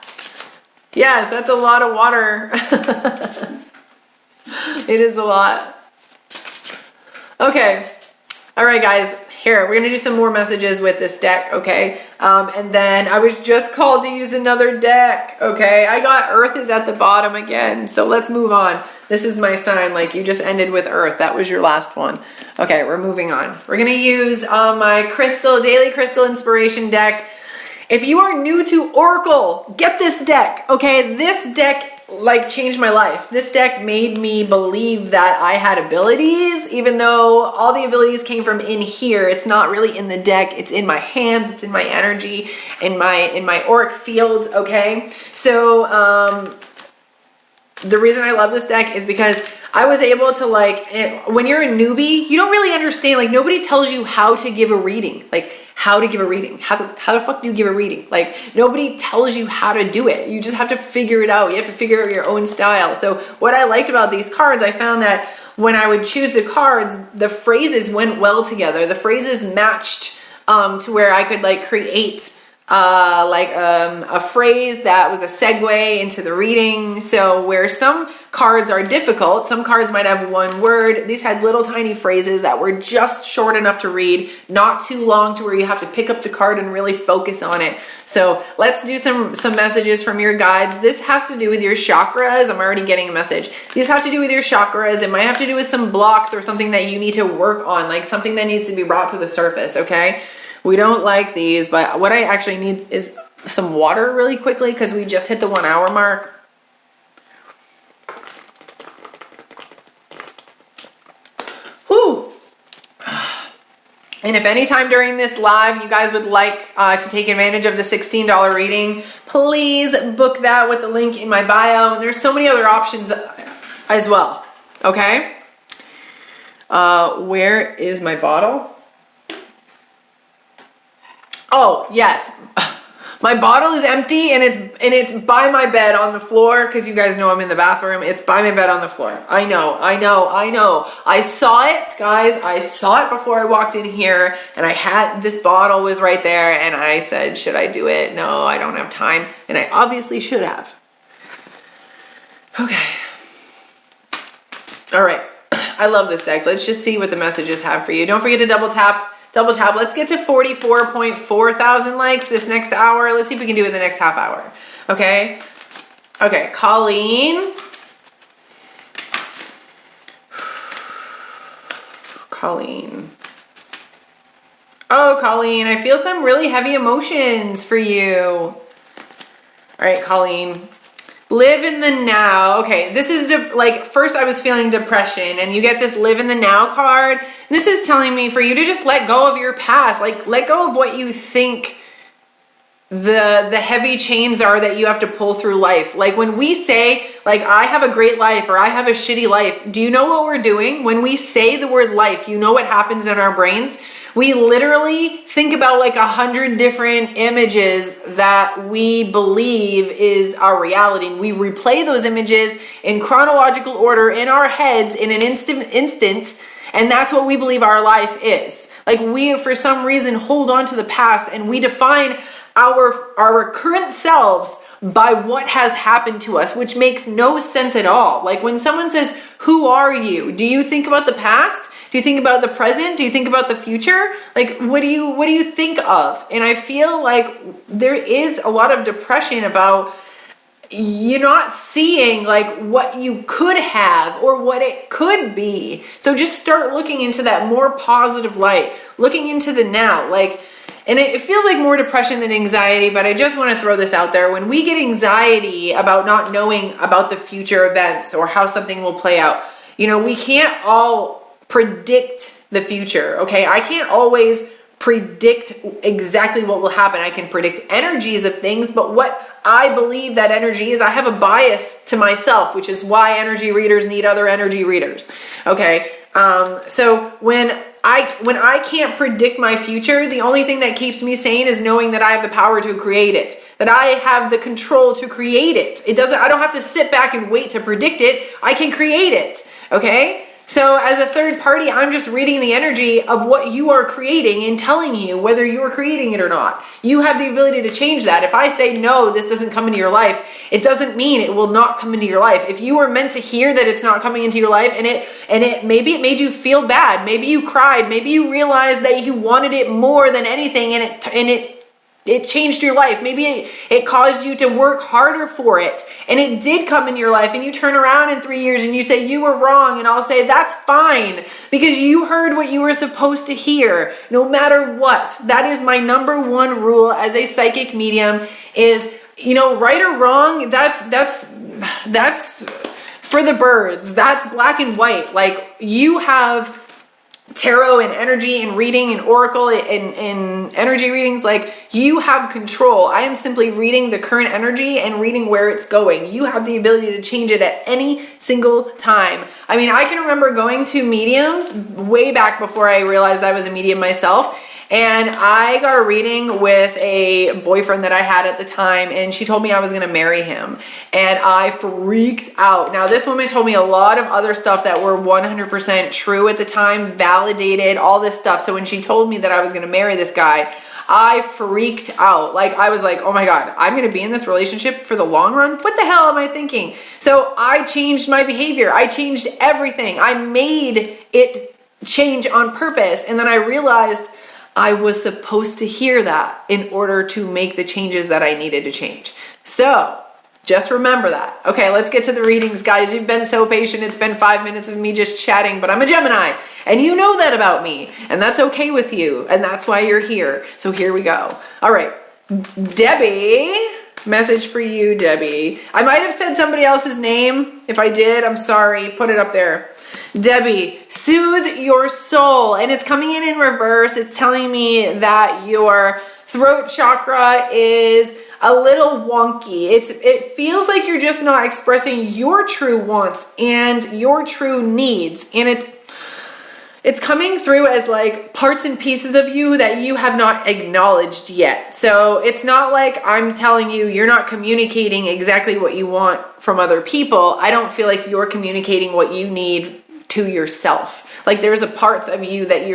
Yes, that's a lot of water. It is a lot. Okay. All right, guys. Here, we're going to do some more messages with this deck, okay? And then I was just called to use another deck, okay? I got Earth is at the bottom again, so let's move on. This is my sign, like you just ended with Earth. That was your last one. Okay, we're moving on. We're going to use my Daily Crystal Inspiration deck. If you are new to Oracle, get this deck, okay? This deck like changed my life. This deck made me believe that I had abilities, even though all the abilities came from in here. It's not really in the deck. It's in my hands. It's in my energy, in my auric fields, okay? So the reason I love this deck is because I was able to when you're a newbie, you don't really understand, like nobody tells you how to give a reading, like how to give a reading. How the fuck do you give a reading? Like nobody tells you how to do it. You just have to figure it out. You have to figure out your own style. So what I liked about these cards, I found that when I would choose the cards, the phrases went well together. The phrases matched to where I could like create a phrase that was a segue into the reading. So where some cards are difficult, some cards might have one word, these had little tiny phrases that were just short enough to read, not too long to where you have to pick up the card and really focus on it. So let's do some messages from your guides. This has to do with your chakras. I'm already getting a message. These have to do with your chakras. It might have to do with some blocks or something that you need to work on, like something that needs to be brought to the surface, okay? We don't like these, but what I actually need is some water really quickly because we just hit the 1 hour mark. Whew. And if anytime during this live you guys would like to take advantage of the $16 reading, please book that with the link in my bio. And there's so many other options as well, okay? Where is my bottle? Oh, yes. My bottle is empty and it's by my bed on the floor because you guys know I'm in the bathroom. It's by my bed on the floor. I know. I saw it, guys. I saw it before I walked in here and this bottle was right there and I said, should I do it? No, I don't have time. And I obviously should have. Okay. All right. I love this deck. Let's just see what the messages have for you. Don't forget to double tap. Let's get to 44.4 thousand likes this next hour. Let's see if we can do it the next half hour. Okay. Okay. Colleen. Oh, Colleen, I feel some really heavy emotions for you. All right, Colleen. Live in the now. Okay, this is like, first I was feeling depression, and you get this live in the now card. This is telling me for you to just let go of your past. Like, let go of what you think the heavy chains are that you have to pull through life. Like when we say, like, I have a great life or I have a shitty life, do you know what we're doing? When we say the word life, you know what happens in our brains? We literally think about like 100 different images that we believe is our reality. And we replay those images in chronological order in our heads in an instant. And that's what we believe our life is. Like we, for some reason, hold on to the past and we define our current selves by what has happened to us, which makes no sense at all. Like when someone says, who are you? Do you think about the past? Do you think about the present? Do you think about the future? Like, what do you think of? And I feel like there is a lot of depression about you not seeing like what you could have or what it could be. So just start looking into that more positive light, looking into the now, like, and it feels like more depression than anxiety, but I just want to throw this out there. When we get anxiety about not knowing about the future events or how something will play out, you know, we can't all predict the future, okay? I can't always predict exactly what will happen. I can predict energies of things, but what I believe that energy is, I have a bias to myself, which is why energy readers need other energy readers, okay? So when I can't predict my future, the only thing that keeps me sane is knowing that I have the power to create it, that I have the control to create it. I don't have to sit back and wait to predict it. I can create it, okay? So as a third party, I'm just reading the energy of what you are creating and telling you whether you are creating it or not. You have the ability to change that. If I say, no, this doesn't come into your life, it doesn't mean it will not come into your life. If you were meant to hear that it's not coming into your life and maybe it made you feel bad, maybe you cried, maybe you realized that you wanted it more than anything and it changed your life. Maybe it caused you to work harder for it. And it did come in your life. And you turn around in 3 years and you say, you were wrong. And I'll say, that's fine. Because you heard what you were supposed to hear. No matter what. That is my number one rule as a psychic medium is, you know, right or wrong, that's for the birds. That's black and white. Like you have tarot and energy and reading and oracle and energy readings, like you have control. I am simply reading the current energy and reading where it's going. You have the ability to change it at any single time. I mean, I can remember going to mediums way back before I realized I was a medium myself. And I got a reading with a boyfriend that I had at the time, and she told me I was going to marry him. And I freaked out. Now, this woman told me a lot of other stuff that were 100% true at the time, validated, all this stuff. So when she told me that I was going to marry this guy, I freaked out. Like, I was like, oh my God, I'm going to be in this relationship for the long run? What the hell am I thinking? So I changed my behavior. I changed everything. I made it change on purpose. And then I realized I was supposed to hear that in order to make the changes that I needed to change. So just remember that. Okay, let's get to the readings, guys. You've been so patient. It's been 5 minutes of me just chatting, but I'm a Gemini, and you know that about me, and that's okay with you, and that's why you're here. So here we go. All right, Debbie, message for you, Debbie. I might have said somebody else's name. If I did, I'm sorry. Put it up there. Debbie, soothe your soul. And it's coming in reverse. It's telling me that your throat chakra is a little wonky. It feels like you're just not expressing your true wants and your true needs. And it's coming through as like parts and pieces of you that you have not acknowledged yet. So it's not like I'm telling you you're not communicating exactly what you want from other people. I don't feel like you're communicating what you need to yourself. Like there's a parts of you that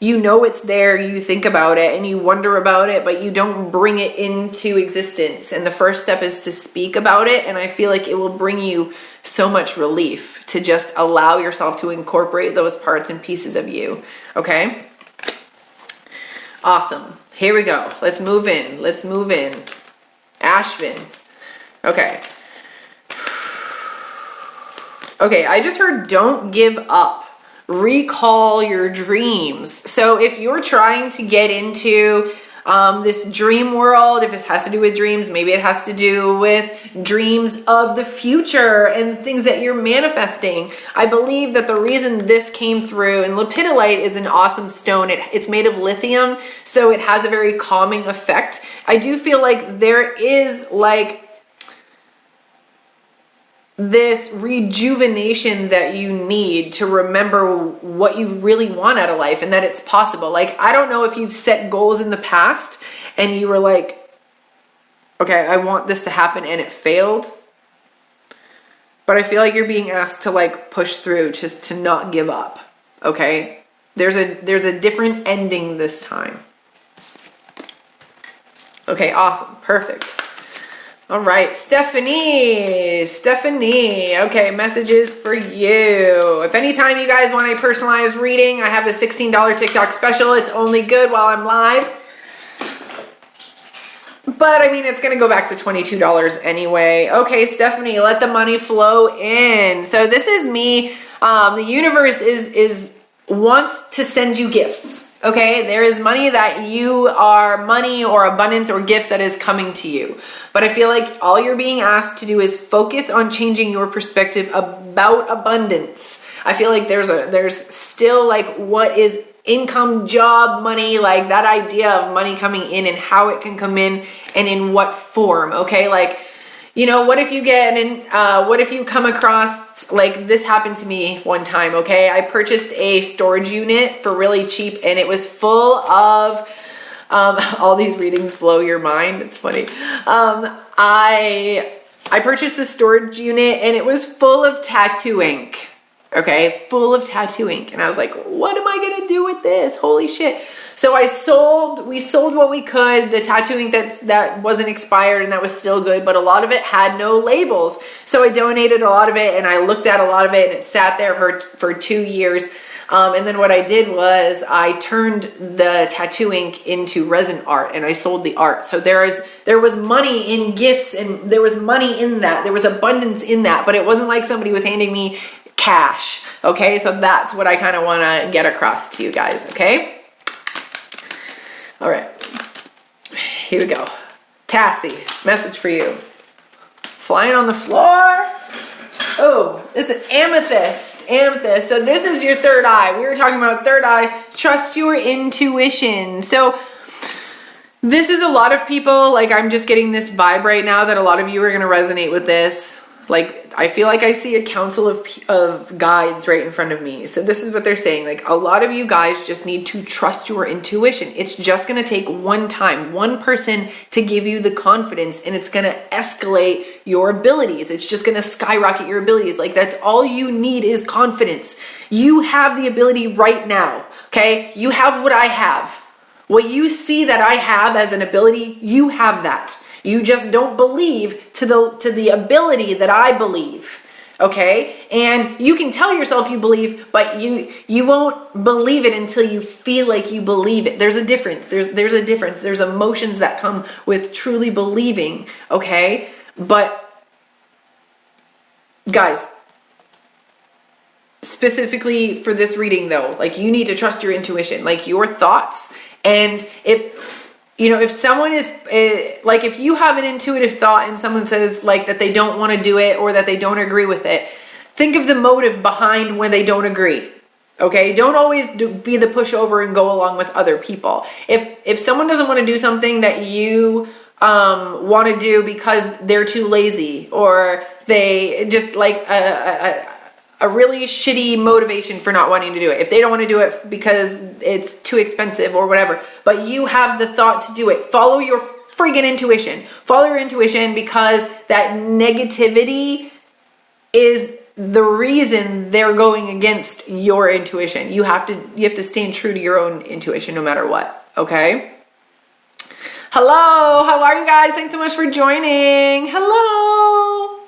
you know it's there, you think about it and you wonder about it, but you don't bring it into existence. And the first step is to speak about it. And I feel like it will bring you so much relief to just allow yourself to incorporate those parts and pieces of you. Okay? Awesome. Here we go. Let's move in. Ashvin. Okay. Okay, I just heard don't give up. Recall your dreams. So if you're trying to get into this dream world, if it has to do with dreams, maybe it has to do with dreams of the future and things that you're manifesting. I believe that the reason this came through, and lepidolite is an awesome stone. It's made of lithium, so it has a very calming effect. I do feel like there is like this rejuvenation that you need to remember what you really want out of life and that it's possible. Like, I don't know if you've set goals in the past and you were like, okay, I want this to happen and it failed. But I feel like you're being asked to like push through, just to not give up. Okay? There's a different ending this time. Okay, awesome. Perfect. All right, Stephanie, okay, messages for you. If anytime you guys want a personalized reading, I have the $16 TikTok special. It's only good while I'm live. But I mean, it's going to go back to $22 anyway. Okay, Stephanie, let the money flow in. So this is me. The universe wants to send you gifts. Okay, there is money money or abundance or gifts that is coming to you. But I feel like all you're being asked to do is focus on changing your perspective about abundance. I feel like there's still like what is income, job, money, like that idea of money coming in and how it can come in and in what form. Okay, like, you know, what if you come across, like this happened to me one time, okay? I purchased a storage unit for really cheap and it was full of, all these readings blow your mind. It's funny. I purchased this storage unit and it was full of tattoo ink, okay? Full of tattoo ink. And I was like, what am I going to do with this? Holy shit. So we sold what we could, the tattoo ink that wasn't expired and that was still good, but a lot of it had no labels. So I donated a lot of it and I looked at a lot of it and it sat there for 2 years. And then what I did was I turned the tattoo ink into resin art and I sold the art. So there was money in gifts and there was money in that. There was abundance in that, but it wasn't like somebody was handing me cash. Okay. So that's what I kind of want to get across to you guys. Okay. All right, here we go. Tassie, message for you. Flying on the floor. Oh, this is amethyst. So this is your third eye. We were talking about third eye. Trust your intuition. So this is a lot of people, like I'm just getting this vibe right now that a lot of you are going to resonate with this. Like, I feel like I see a council of guides right in front of me. So this is what they're saying. Like, a lot of you guys just need to trust your intuition. It's just going to take one person to give you the confidence, and it's going to escalate your abilities. It's just going to skyrocket your abilities. Like, that's all you need is confidence. You have the ability right now. Okay. You have what I have. What you see that I have as an ability, you have that. You just don't believe to the ability that I believe, okay? And you can tell yourself you believe, but you won't believe it until you feel like you believe it. There's a difference. There's a difference. There's emotions that come with truly believing, okay? But guys, specifically for this reading though, like you need to trust your intuition, like your thoughts. And if someone is like, if you have an intuitive thought and someone says like that they don't want to do it or that they don't agree with it, think of the motive behind when they don't agree. Okay. Don't always be the pushover and go along with other people. If someone doesn't want to do something that you want to do because they're too lazy or they just like a really shitty motivation for not wanting to do it. If they don't want to do it because it's too expensive or whatever, but you have the thought to do it, follow your friggin' intuition. Follow your intuition, because that negativity is the reason they're going against your intuition. You have to stay true to your own intuition no matter what, okay? Hello, how are you guys? Thanks so much for joining. Hello.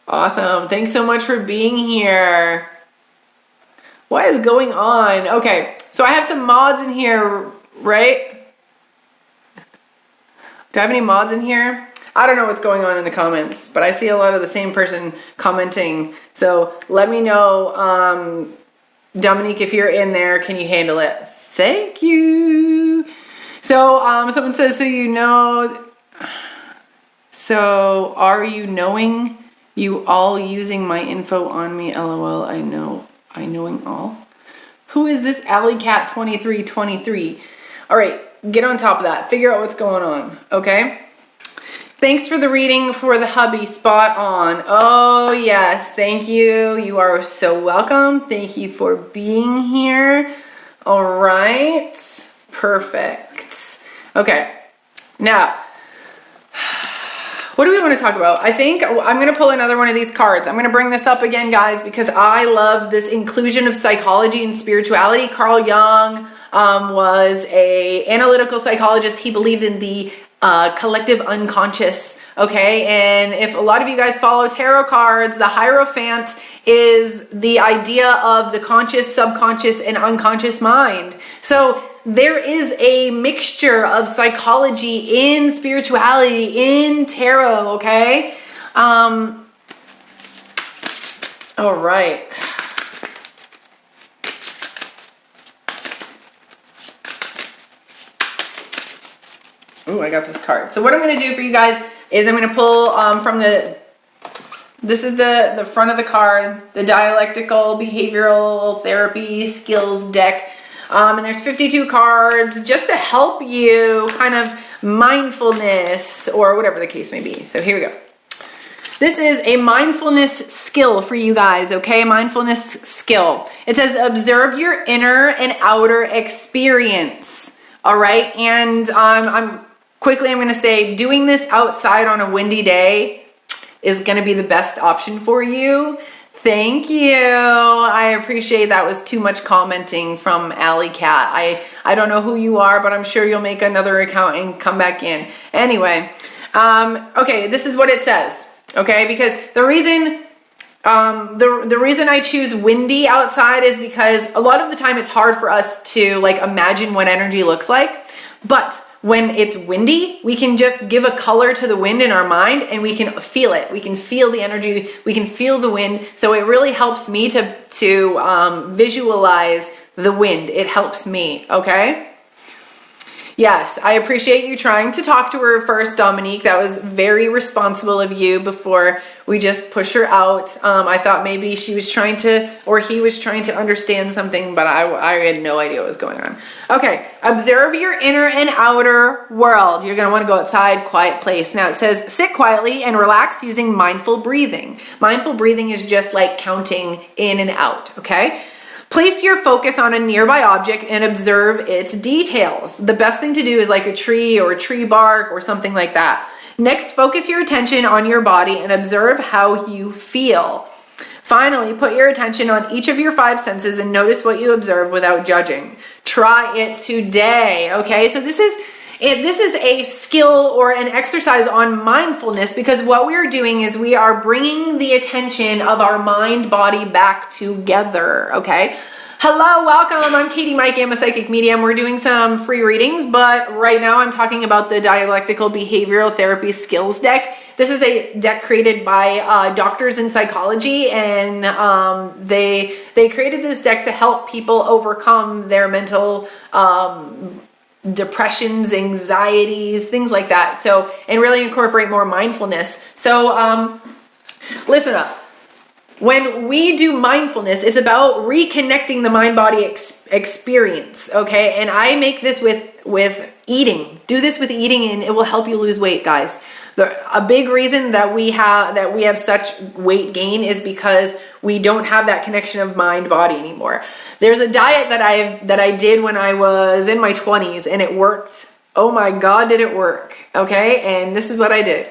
Awesome. Thanks so much for being here. What is going on? Okay, so I have some mods in here, right? Do I have any mods in here? I don't know what's going on in the comments, but I see a lot of the same person commenting. So let me know, Dominique, if you're in there, can you handle it? Thank you. So someone says, so you know, so are you knowing you all using my info on me? LOL, I knowing all. Who is this Alley Cat 2323? All right. Get on top of that. Figure out what's going on, okay? Thanks for the reading for the hubby. Spot on. Oh, yes. Thank you. You are so welcome. Thank you for being here. All right. Perfect. Okay. Now, what do we want to talk about? I think I'm going to pull another one of these cards. I'm going to bring this up again, guys, because I love this inclusion of psychology and spirituality. Carl Jung was a analytical psychologist. He believed in the collective unconscious. Okay, and if a lot of you guys follow tarot cards, the Hierophant is the idea of the conscious, subconscious, and unconscious mind. So there is a mixture of psychology in spirituality, in tarot. Okay, all right. Ooh, I got this card. So what I'm going to do for you guys is I'm going to pull from this is the front of the card, the Dialectical Behavioral Therapy Skills deck. And there's 52 cards just to help you kind of mindfulness or whatever the case may be. So here we go. This is a mindfulness skill for you guys, okay? Mindfulness skill. It says observe your inner and outer experience. All right, and I'm going to say doing this outside on a windy day is going to be the best option for you. Thank you. I appreciate that. Was too much commenting from Alley Cat. I don't know who you are, but I'm sure you'll make another account and come back in. Anyway, okay, this is what it says. Okay, because the reason the reason I choose windy outside is because a lot of the time it's hard for us to like imagine what energy looks like. But when it's windy, we can just give a color to the wind in our mind and we can feel it. We can feel the energy. We can feel the wind. So it really helps me to visualize the wind. It helps me. Okay. Yes, I appreciate you trying to talk to her first, Dominique. That was very responsible of you before we just push her out. I thought maybe she was trying to, or he was trying to understand something, but I had no idea what was going on. Okay, observe your inner and outer world. You're going to want to go outside, quiet place. Now it says sit quietly and relax using mindful breathing. Mindful breathing is just like counting in and out, okay? Place your focus on a nearby object and observe its details. The best thing to do is like a tree or a tree bark or something like that. Next, focus your attention on your body and observe how you feel. Finally, put your attention on each of your 5 senses and notice what you observe without judging. Try it today, okay? So this is a skill or an exercise on mindfulness because what we are doing is we are bringing the attention of our mind, body back together, okay? Hello, welcome. I'm Katie Maike. I'm a psychic medium. We're doing some free readings, but right now I'm talking about the Dialectical Behavioral Therapy Skills deck. This is a deck created by doctors in psychology, and they created this deck to help people overcome their mental depressions, anxieties, things like that. So, and really incorporate more mindfulness. So, listen up. When we do mindfulness, it's about reconnecting the mind-body experience, okay? And I make this with eating. Do this with eating and it will help you lose weight, guys. A big reason that we have such weight gain is because we don't have that connection of mind body anymore. There's a diet that I did when I was in my 20s and it worked Oh my God, did it work? Okay, and this is what I did.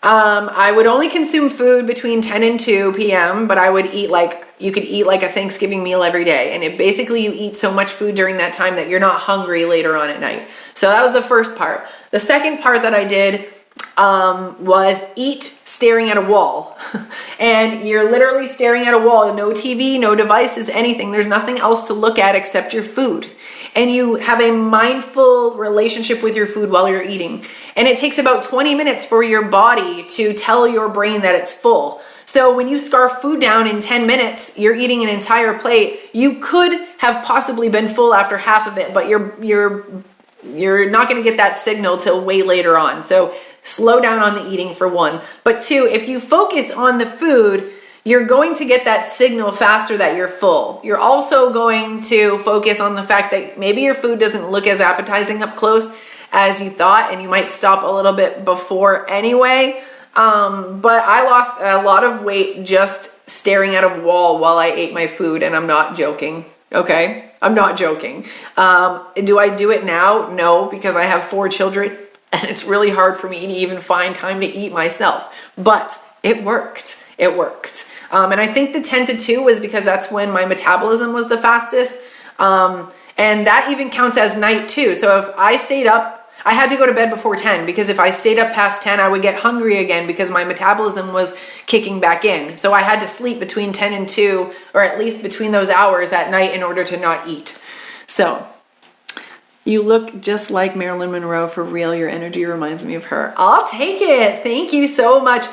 I would only consume food between 10 and 2 p.m., but I would eat you could eat like a Thanksgiving meal every day. And basically you eat so much food during that time that you're not hungry later on at night. So that was the first part. The second part that I did was eat staring at a wall. And you're literally staring at a wall, no TV, no devices, anything. There's nothing else to look at except your food. And you have a mindful relationship with your food while you're eating. And it takes about 20 minutes for your body to tell your brain that it's full. So when you scarf food down in 10 minutes, you're eating an entire plate. You could have possibly been full after half of it, but you're not going to get that signal till way later on. So slow down on the eating for one. But two, if you focus on the food, you're going to get that signal faster that you're full. You're also going to focus on the fact that maybe your food doesn't look as appetizing up close as you thought, and you might stop a little bit before anyway. But I lost a lot of weight just staring at a wall while I ate my food, and I'm not joking. Okay? I'm not joking. Do I do it now? No, because I have 4 children, and it's really hard for me to even find time to eat myself. But it worked. It worked. And I think the 10 to 2 was because that's when my metabolism was the fastest. And that even counts as night too. So if I stayed up, I had to go to bed before 10, because if I stayed up past 10, I would get hungry again because my metabolism was kicking back in. So I had to sleep between 10 and 2, or at least between those hours at night, in order to not eat. So you look just like Marilyn Monroe for real. Your energy reminds me of her. I'll take it. Thank you so much.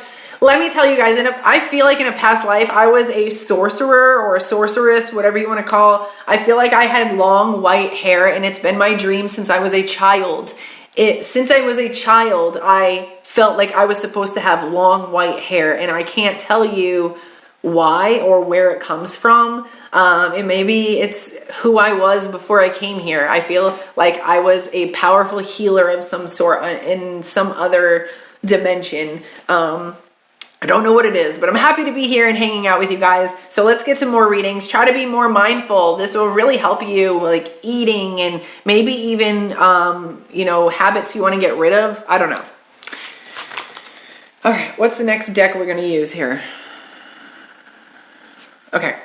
Let me tell you guys, I feel like in a past life, I was a sorcerer or a sorceress, whatever you want to call. I feel like I had long white hair, and it's been my dream since I was a child. Since I was a child, I felt like I was supposed to have long white hair, and I can't tell you why or where it comes from. And maybe it's who I was before I came here. I feel like I was a powerful healer of some sort in some other dimension. I don't know what it is, but I'm happy to be here and hanging out with you guys. So let's get some more readings. Try to be more mindful. This will really help you, like eating, and maybe even, habits you want to get rid of. I don't know. All right, what's the next deck we're going to use here? Okay.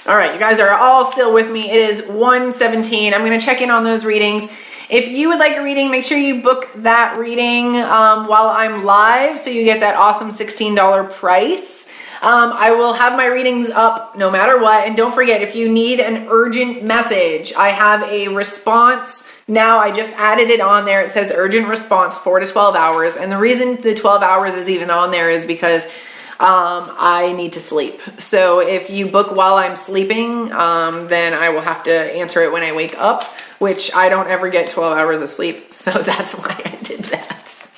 All right, you guys are all still with me. It is 1:17. I'm going to check in on those readings. If you would like a reading, make sure you book that reading while I'm live, so you get that awesome $16 price. I will have my readings up no matter what. And don't forget, if you need an urgent message, I have a response now. I just added it on there. It says urgent response, 4 to 12 hours. And the reason the 12 hours is even on there is because I need to sleep. So if you book while I'm sleeping, then I will have to answer it when I wake up, which I don't ever get 12 hours of sleep. So that's why I did that.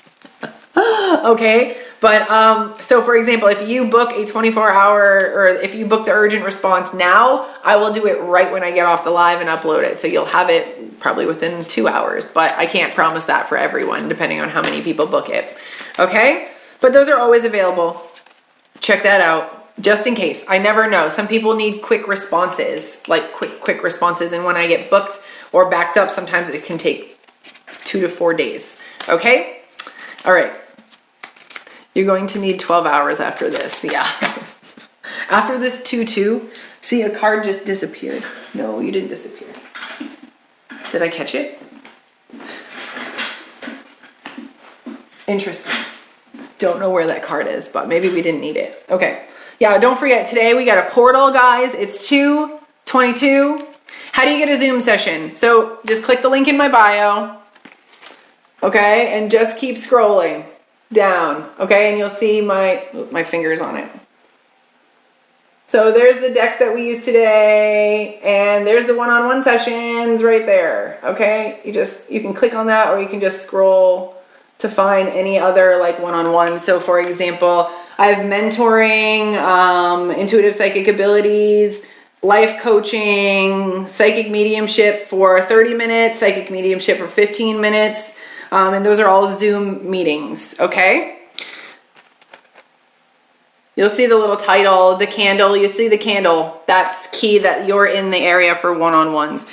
Okay. But, so for example, if you book a 24-hour, or if you book the urgent response now, I will do it right when I get off the live and upload it. So you'll have it probably within 2 hours, but I can't promise that for everyone, depending on how many people book it. Okay. But those are always available. Check that out, just in case. I never know. Some people need quick responses, like quick responses. And when I get booked or backed up, sometimes it can take 2 to 4 days. Okay? All right. You're going to need 12 hours after this. Yeah. After this 2-2, see, a card just disappeared. No, you didn't disappear. Did I catch it? Interesting. Don't know where that card is, but maybe we didn't need it. Okay. Yeah, don't forget, today we got a portal, guys. It's 2/22. How do you get a Zoom session? So just click the link in my bio. Okay, and just keep scrolling down. Okay, and you'll see my fingers on it. So there's the decks that we use today, and there's the one-on-one sessions right there. Okay, you can click on that, or you can just scroll to find any other like one-on-one. So for example, I have mentoring, intuitive psychic abilities, life coaching, psychic mediumship for 30 minutes, psychic mediumship for 15 minutes. And those are all Zoom meetings. Okay. You'll see the little title, the candle. You see the candle. That's key that you're in the area for one-on-ones.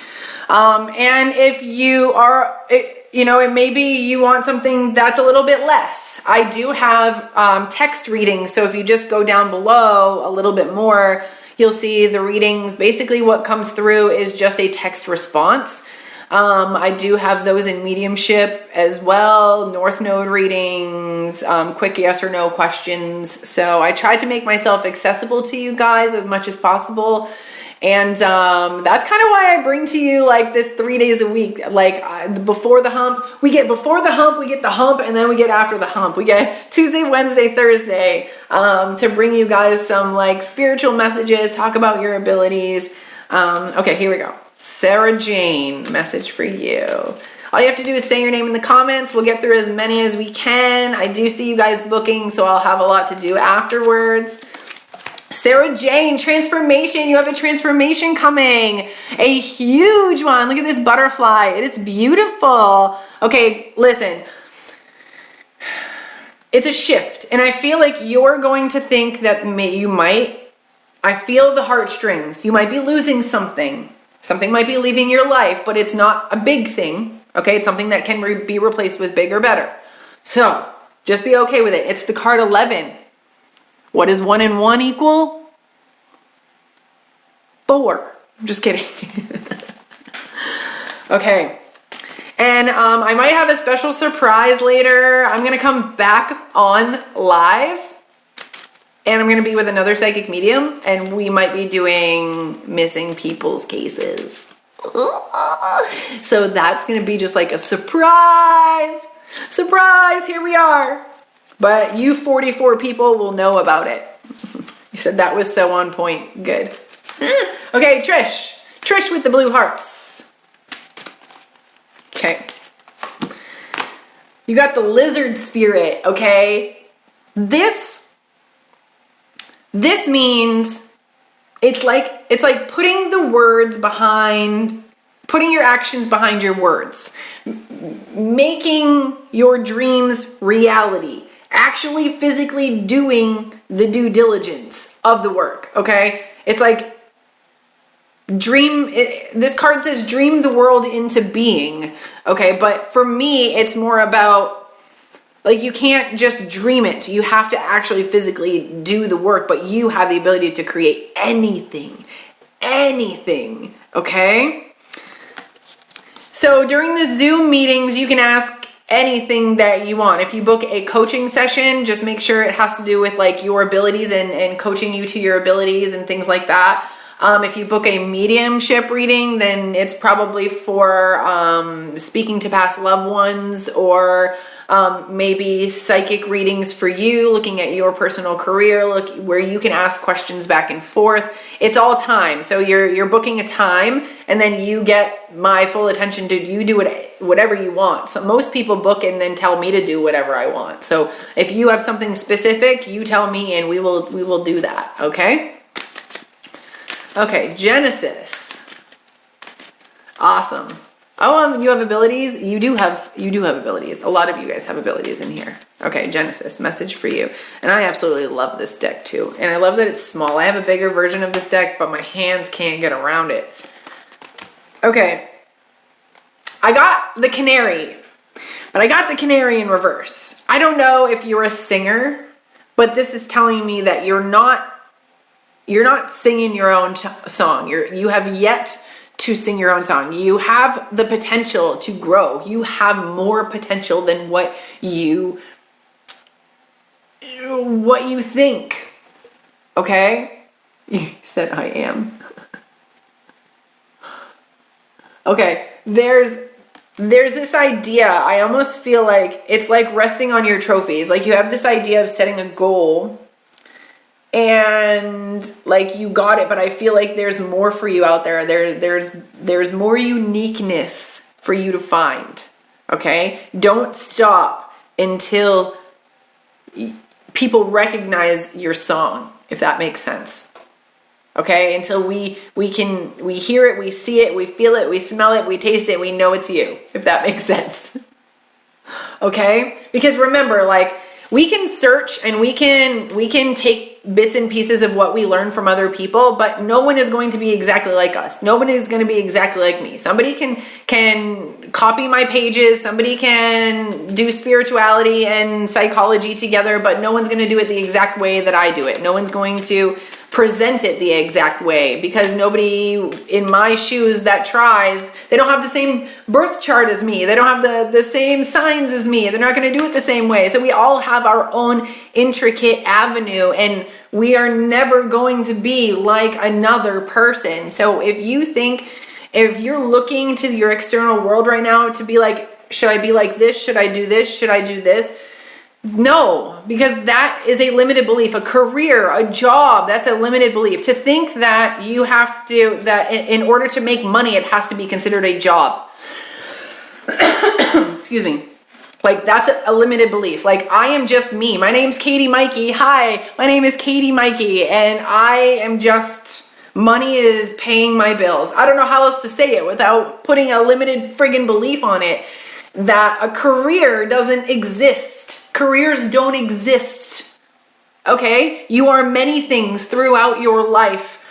And if you are, it maybe you want something that's a little bit less. I do have text readings. So if you just go down below a little bit more, you'll see the readings. Basically what comes through is just a text response. I do have those in mediumship as well, North Node readings, quick yes or no questions. So I try to make myself accessible to you guys as much as possible. And that's kind of why I bring to you like this 3 days a week, like before the hump. We get before the hump, we get the hump, and then we get after the hump. We get Tuesday, Wednesday, Thursday to bring you guys some like spiritual messages, talk about your abilities. Okay, here we go. Sarah Jane, message for you. All you have to do is say your name in the comments. We'll get through as many as we can. I do see you guys booking, so I'll have a lot to do afterwards. Sarah Jane, transformation. You have a transformation coming. A huge one. Look at this butterfly. It's beautiful. Okay, listen. It's a shift. And I feel like you're going to think that I feel the heartstrings. You might be losing something. Something might be leaving your life, but it's not a big thing. Okay, it's something that can be replaced with bigger, better. So just be okay with it. It's the card 11. What does 1 and 1 equal? 4. I'm just kidding. Okay. And I might have a special surprise later. I'm going to come back on live. And I'm going to be with another psychic medium. And we might be doing missing people's cases. So that's going to be just like a surprise. Surprise, here we are. But you 44 people will know about it. You said that was so on point. Good. Okay, Trish. Trish with the blue hearts. Okay. You got the lizard spirit, okay? This means it's like putting the words behind, putting your actions behind your words. Making your dreams reality. Actually physically doing the due diligence of the work, okay? It's like this card says dream the world into being, okay? But for me, it's more about, like, you can't just dream it. You have to actually physically do the work, but you have the ability to create anything, okay? So during the Zoom meetings, you can ask anything that you want. If you book a coaching session, just make sure it has to do with like your abilities and coaching you to your abilities and things like that. If you book a mediumship reading, then it's probably for speaking to past loved ones, or maybe psychic readings for you, looking at your personal career, where you can ask questions back and forth. It's all time. So you're booking a time, and then you get my full attention to you do whatever you want. So most people book and then tell me to do whatever I want. So if you have something specific, you tell me and we will do that. Okay? Okay, Genesis. Awesome. Oh, you have abilities? You do have abilities. A lot of you guys have abilities in here. Okay, Genesis, message for you. And I absolutely love this deck too. And I love that it's small. I have a bigger version of this deck, but my hands can't get around it. Okay. I got the canary, but I got the canary in reverse. I don't know if you're a singer, but this is telling me that you're not singing your own song. You have yet to sing your own song. You have the potential to grow. You have more potential than what you think. Okay? You said I am. Okay, there's this idea. I almost feel like it's like resting on your trophies. Like you have this idea of setting a goal, and like you got it, but I feel like there's more for you out there. There's more uniqueness for you to find. Okay? Don't stop until people recognize your song, if that makes sense. Okay? Until we hear it, we see it, we feel it, we smell it, we taste it, we know it's you, if that makes sense. Okay? Because remember, like, we can search and we can take bits and pieces of what we learn from other people, but no one is going to be exactly like us. Nobody is going to be exactly like me. Somebody can copy my pages. Somebody can do spirituality and psychology together, but no one's going to do it the exact way that I do it. No one's going to present it the exact way, because nobody in my shoes that tries, they don't have the same birth chart as me. They don't have the same signs as me. They're not going to do it the same way. So we all have our own intricate avenue, and we are never going to be like another person. So if you're looking to your external world right now to be like, should I be like this? Should I do this? Should I do this? No, because that is a limited belief. A career, a job, that's a limited belief. To think that that in order to make money, it has to be considered a job. Excuse me. Like, that's a limited belief. Like, I am just me. My name's Katie Maike. Hi, my name is Katie Maike, and I am just, money is paying my bills. I don't know how else to say it without putting a limited friggin' belief on it. That a career doesn't exist. Careers don't exist. Okay? You are many things throughout your life.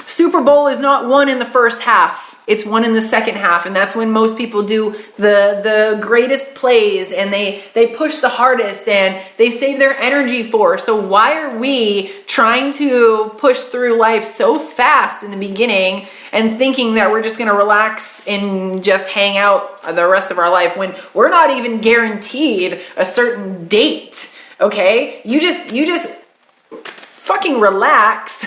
Super Bowl is not won in the first half. It's won in the second half, and that's when most people do the greatest plays, and they push the hardest, and they save their energy for. So why are we trying to push through life so fast in the beginning and thinking that we're just going to relax and just hang out the rest of our life when we're not even guaranteed a certain date? Okay? You just fucking relax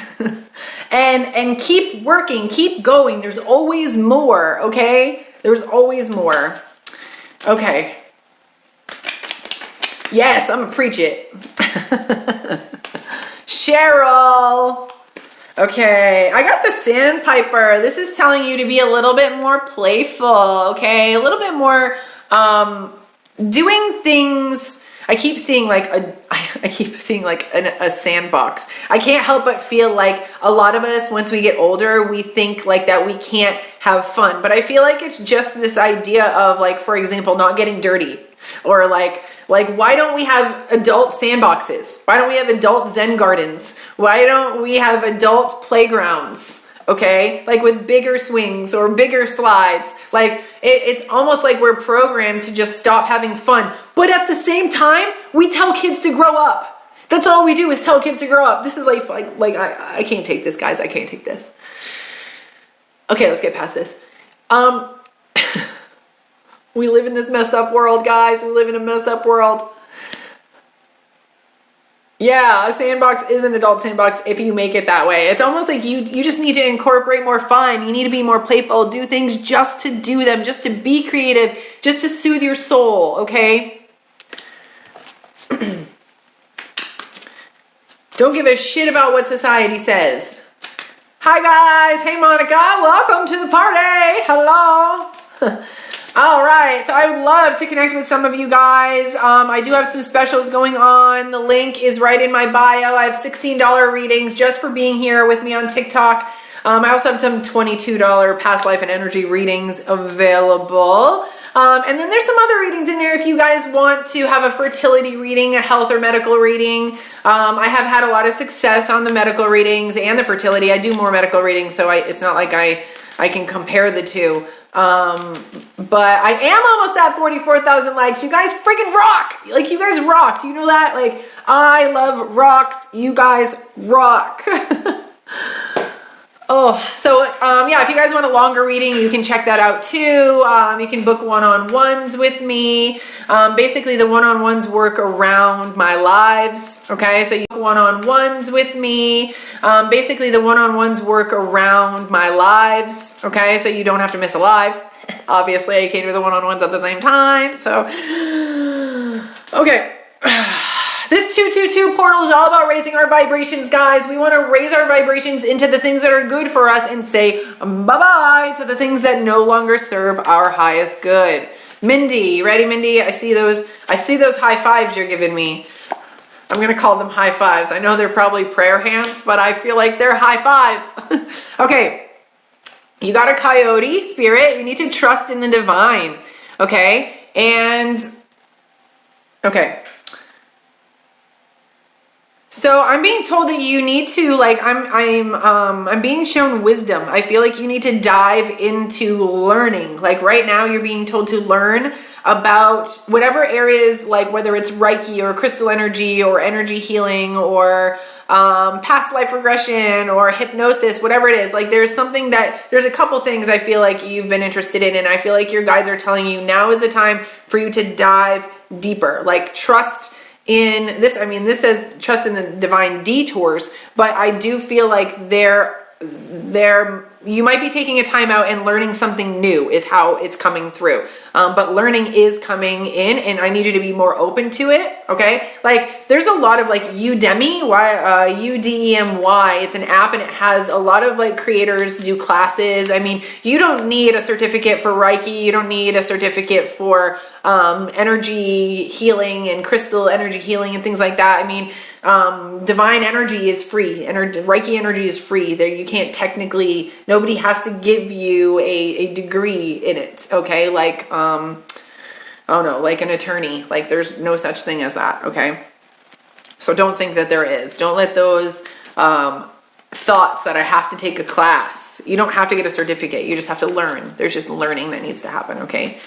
and keep working, keep going. There's always more, okay? There's always more. Okay. Yes, I'm gonna preach it. Cheryl. Okay, I got the sandpiper. This is telling you to be a little bit more playful, okay? A little bit more doing things. I keep seeing like a sandbox. I can't help but feel like a lot of us, once we get older, we think like that we can't have fun. But I feel like it's just this idea of, like, for example, not getting dirty, or like why don't we have adult sandboxes? Why don't we have adult Zen gardens? Why don't we have adult playgrounds? Okay, like with bigger swings or bigger slides. Like it's almost like we're programmed to just stop having fun. But at the same time, we tell kids to grow up. That's all we do, is tell kids to grow up. This is like I can't take this, guys. I can't take this. Okay, let's get past this. We live in this messed up world, guys. We live in a messed up world. Yeah, a sandbox is an adult sandbox if you make it that way. It's almost like you just need to incorporate more fun. You need to be more playful, do things just to do them, just to be creative, just to soothe your soul, okay? Don't give a shit about what society says. Hi guys, hey Monica, welcome to the party. Hello. All right, so I would love to connect with some of you guys. I do have some specials going on. The link is right in my bio. I have $16 readings just for being here with me on TikTok. I also have some $22 past life and energy readings available. And then there's some other readings in there if you guys want to have a fertility reading, a health or medical reading. I have had a lot of success on the medical readings and the fertility. I do more medical readings, so it's not like I can compare the two. But I am almost at 44,000 likes. You guys freaking rock. Like, you guys rock. Do you know that? Like, I love rocks. You guys rock. Oh, so, yeah, if you guys want a longer reading, you can check that out too. You can book one-on-ones with me. Basically the one-on-ones work around my lives. Okay. So you book one-on-ones with me. Basically the one-on-ones work around my lives. Okay. So you don't have to miss a live. Obviously I can't do the one-on-ones at the same time. So, okay. This 222 portal is all about raising our vibrations, guys. We want to raise our vibrations into the things that are good for us and say bye-bye to the things that no longer serve our highest good. Mindy, ready, Mindy? I see those high fives you're giving me. I'm going to call them high fives. I know they're probably prayer hands, but I feel like they're high fives. Okay. You got a coyote spirit. You need to trust in the divine. Okay. And, okay. So I'm being told that you need to, like, I'm being shown wisdom. I feel like you need to dive into learning. Like right now you're being told to learn about whatever areas, like whether it's Reiki or crystal energy or energy healing or past life regression or hypnosis, whatever it is. Like there's a couple things I feel like you've been interested in, and I feel like your guides are telling you now is the time for you to dive deeper. Like trust in this. I mean, this says trust in the divine detours, but I do feel like you might be taking a time out and learning something new is how it's coming through. But learning is coming in, and I need you to be more open to it. Okay. Like there's a lot of like Udemy, Udemy. It's an app and it has a lot of like creators do classes. I mean, you don't need a certificate for Reiki. You don't need a certificate for energy healing and crystal energy healing and things like that. I mean, divine energy is free. Reiki energy is free. There, you can't technically, nobody has to give you a degree in it. Okay. Like, oh no, like an attorney, like there's no such thing as that. Okay. So don't think that there is. Don't let those, thoughts that I have to take a class. You don't have to get a certificate. You just have to learn. There's just learning that needs to happen. Okay.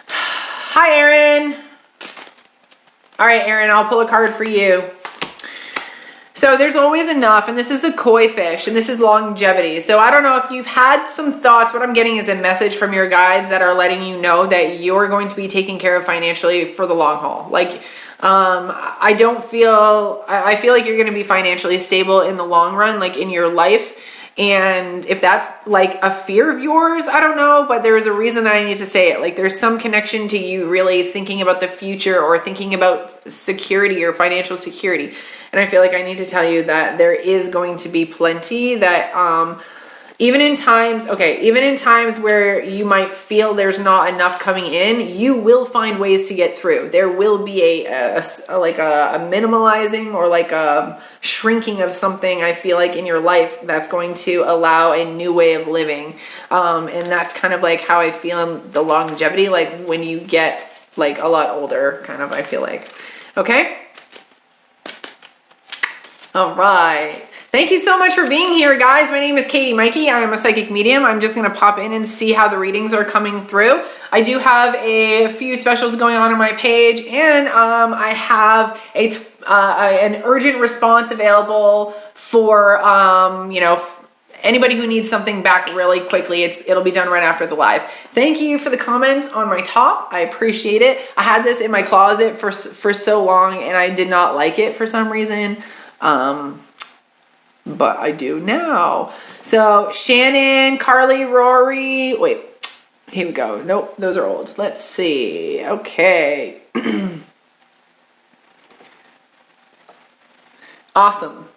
Hi, Erin. All right, Erin, I'll pull a card for you. So there's always enough, and this is the koi fish, and this is longevity. So I don't know if you've had some thoughts. What I'm getting is a message from your guides that are letting you know that you're going to be taken care of financially for the long haul. Like, I feel like you're going to be financially stable in the long run, like in your life. And if that's like a fear of yours, I don't know, but there is a reason that I need to say it. Like there's some connection to you really thinking about the future or thinking about security or financial security. And I feel like I need to tell you that there is going to be plenty that, even in times where you might feel there's not enough coming in, you will find ways to get through. There will be a minimalizing or like a shrinking of something, I feel like, in your life that's going to allow a new way of living. And that's kind of like how I feel in the longevity, like when you get like a lot older, kind of, I feel like. Okay? All right. Thank you so much for being here, guys. My name is Katie Maike. I am a psychic medium. I'm just going to pop in and see how the readings are coming through. I do have a few specials going on my page, and I have an urgent response available for anybody who needs something back really quickly. It'll be done right after the live. Thank you for the comments on my top. I appreciate it. I had this in my closet for so long, and I did not like it for some reason. But I do now. So Shannon, Carly, Rory, wait, here we go. Nope, those are old. Let's see. Okay. Awesome.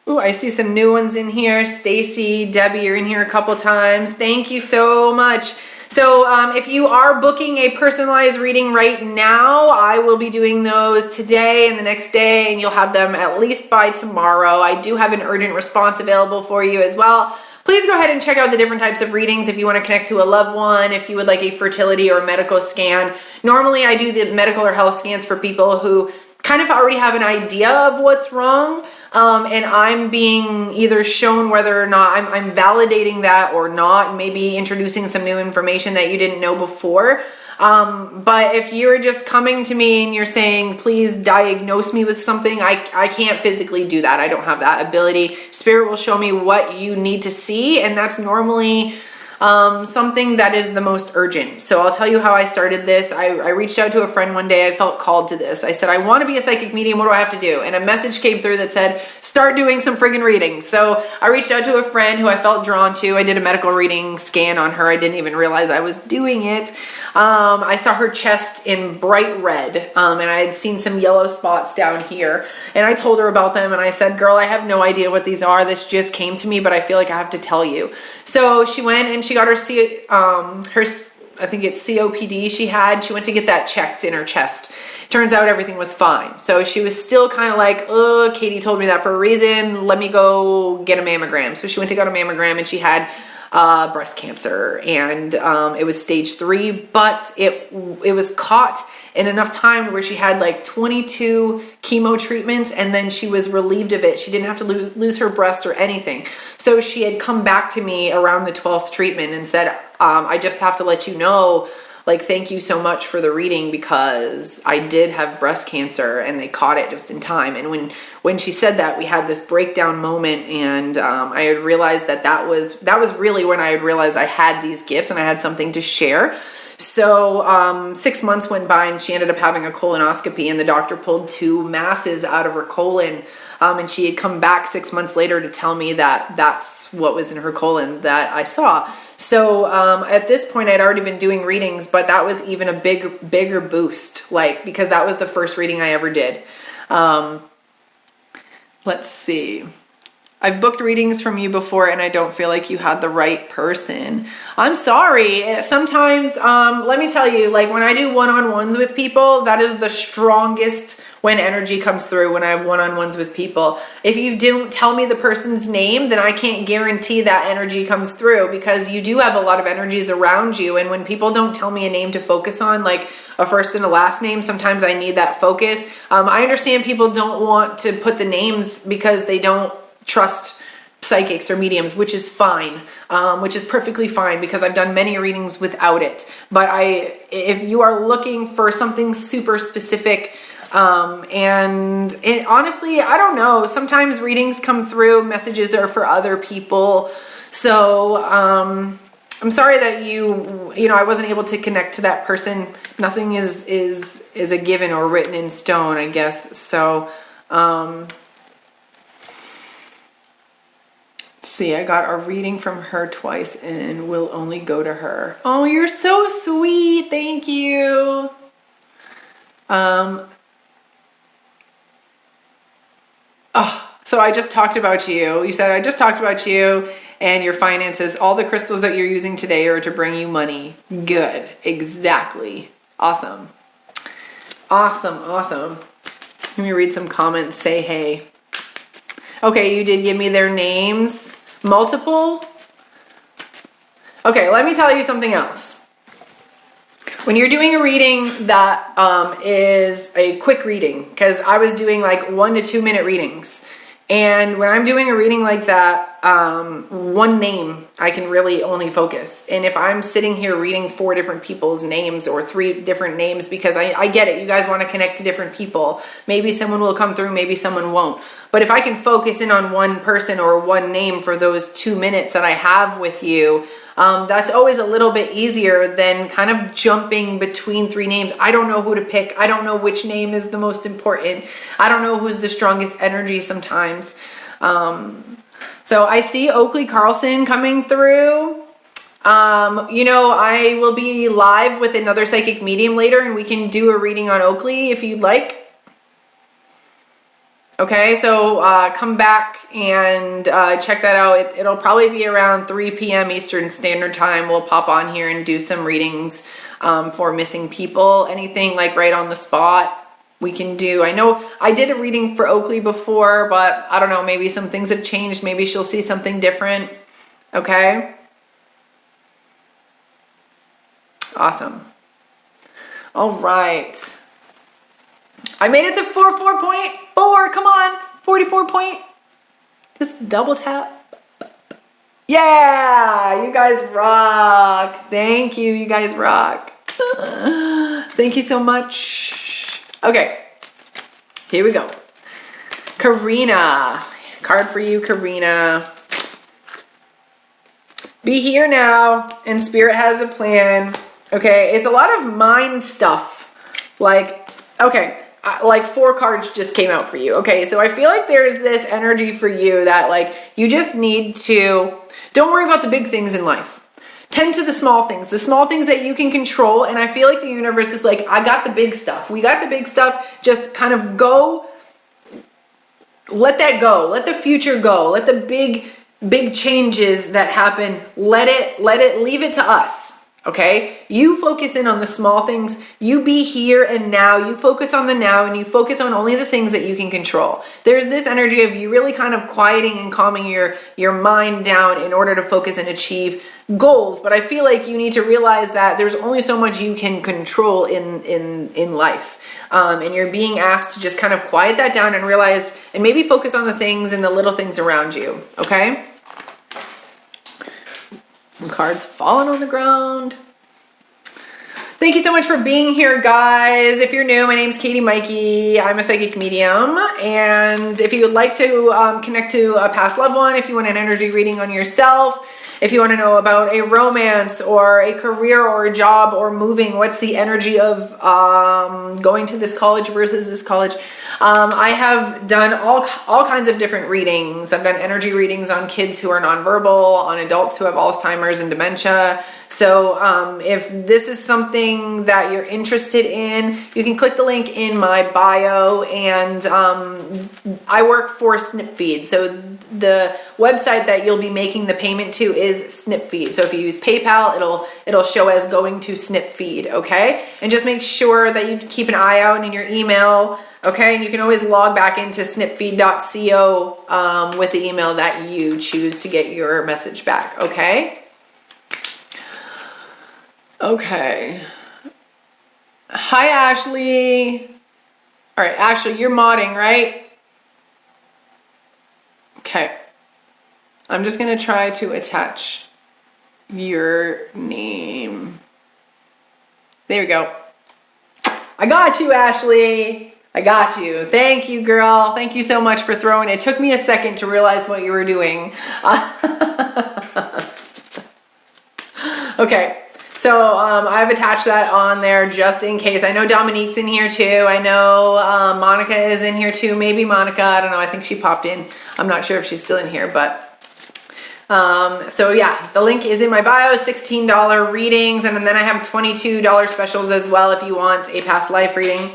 Ooh, I see some new ones in here. Stacy, Debbie, you're in here a couple times. Thank you so much. So if you are booking a personalized reading right now, I will be doing those today and the next day, and you'll have them at least by tomorrow. I do have an urgent response available for you as well. Please go ahead and check out the different types of readings if you want to connect to a loved one, if you would like a fertility or medical scan. Normally, I do the medical or health scans for people who kind of already have an idea of what's wrong. And I'm being either shown whether or not I'm validating that or not, maybe introducing some new information that you didn't know before. But if you're just coming to me and you're saying, please diagnose me with something, I can't physically do that. I don't have that ability. Spirit will show me what you need to see, and that's normally something that is the most urgent. So I'll tell you how I started this. I reached out to a friend one day. I felt called to this. I said, I want to be a psychic medium. What do I have to do? And a message came through that said, start doing some friggin' readings. So I reached out to a friend who I felt drawn to. I did a medical reading scan on her. I didn't even realize I was doing it. I saw her chest in bright red, and I had seen some yellow spots down here, and I told her about them, and I said, girl, I have no idea what these are. This just came to me, but I feel like I have to tell you. So she went and she got her I think it's COPD she went to get that checked in her chest. Turns out everything was fine. So she was still kind of like, oh, Katie told me that for a reason. Let me go get a mammogram. So she went to get a mammogram, and she had breast cancer, and it was stage 3, but it was caught in enough time where she had like 22 chemo treatments, and then she was relieved of it. She didn't have to lose her breast or anything. So she had come back to me around the 12th treatment and said, I just have to let you know, like, thank you so much for the reading, because I did have breast cancer and they caught it just in time. And when she said that, we had this breakdown moment, and I had realized that was really when I had realized I had these gifts and I had something to share. So 6 months went by and she ended up having a colonoscopy, and the doctor pulled 2 masses out of her colon. And she had come back 6 months later to tell me that that's what was in her colon that I saw. So at this point, I'd already been doing readings, but that was even a bigger boost, like, because that was the first reading I ever did. Let's see. I've booked readings from you before, and I don't feel like you had the right person. I'm sorry. Sometimes, let me tell you, like, when I do one-on-ones with people, that is the strongest when energy comes through, when I have one-on-ones with people. If you don't tell me the person's name, then I can't guarantee that energy comes through, because you do have a lot of energies around you. And when people don't tell me a name to focus on, like a first and a last name, sometimes I need that focus. I understand people don't want to put the names because they don't trust psychics or mediums, which is fine, which is perfectly fine, because I've done many readings without it. But if you are looking for something super specific, and honestly, I don't know, sometimes readings come through, messages are for other people. So, I'm sorry that I wasn't able to connect to that person. Nothing is a given or written in stone, I guess. So, see, I got a reading from her twice and will only go to her. Oh, you're so sweet. Thank you. So I just talked about you. You said, I just talked about you and your finances. All the crystals that you're using today are to bring you money. Good. Exactly. Awesome. Awesome. Let me read some comments. Say hey. Okay, you did give me their names. Multiple? Okay, let me tell you something else. When you're doing a reading that is a quick reading, because I was doing like 1 to 2 minute readings. And when I'm doing a reading like that, one name, I can really only focus. And if I'm sitting here reading 4 different people's names or 3 different names, because I get it, you guys want to connect to different people. Maybe someone will come through, maybe someone won't. But if I can focus in on one person or one name for those 2 minutes that I have with you, that's always a little bit easier than kind of jumping between 3 names. I don't know who to pick. I don't know which name is the most important. I don't know who's the strongest energy sometimes. So I see Oakley Carlson coming through. I will be live with another psychic medium later, and we can do a reading on Oakley if you'd like. Okay, so come back and check that out. It'll probably be around 3 p.m. Eastern Standard Time. We'll pop on here and do some readings for missing people. Anything like right on the spot we can do. I know I did a reading for Oakley before, but I don't know, maybe some things have changed. Maybe she'll see something different. Okay? Awesome. All right. I made it to 44.4. Come on. 44 point. Just double tap. Yeah. You guys rock. Thank you. You guys rock. Thank you so much. Okay. Here we go. Karina. Card for you, Karina. Be here now, and Spirit has a plan. Okay. It's a lot of mind stuff. Like 4 cards just came out for you. Okay, so I feel like there's this energy for you that like you just need to, don't worry about the big things in life. Tend to the small things that you can control. And I feel like the universe is like, I got the big stuff. We got the big stuff. Just kind of go, let that go. Let the future go. Let the big changes that happen, leave it to us. Okay, you focus in on the small things. You be here and now. You focus on the now, and you focus on only the things that you can control. There's this energy of you really kind of quieting and calming your mind down in order to focus and achieve goals. But I feel like you need to realize that there's only so much you can control in life. And you're being asked to just kind of quiet that down and realize, and maybe focus on the things and the little things around you. Okay. Some cards falling on the ground. Thank you so much for being here, guys. If you're new, my name's Katie Maike. I'm a psychic medium. And if you would like to connect to a past loved one, if you want an energy reading on yourself, if you want to know about a romance or a career or a job or moving, what's the energy of going to this college versus this college? I have done all kinds of different readings. I've done energy readings on kids who are nonverbal, on adults who have Alzheimer's and dementia. So if this is something that you're interested in, you can click the link in my bio, and I work for SnipFeed. So the website that you'll be making the payment to is SnipFeed. So if you use PayPal, it'll show as going to SnipFeed, okay? And just make sure that you keep an eye out in your email, okay? And you can always log back into snipfeed.co with the email that you choose to get your message back, okay? Okay. Hi, Ashley. All right, Ashley, you're modding, right? Okay. I'm just going to try to attach your name. There we go. I got you, Ashley. I got you. Thank you, girl. Thank you so much for throwing it. It took me a second to realize what you were doing. Okay. So I've attached that on there just in case. I know Dominique's in here too. I know Monica is in here too. Maybe Monica, I don't know. I think she popped in. I'm not sure if she's still in here, but so yeah, the link is in my bio, $16 readings. And then I have $22 specials as well if you want a past life reading.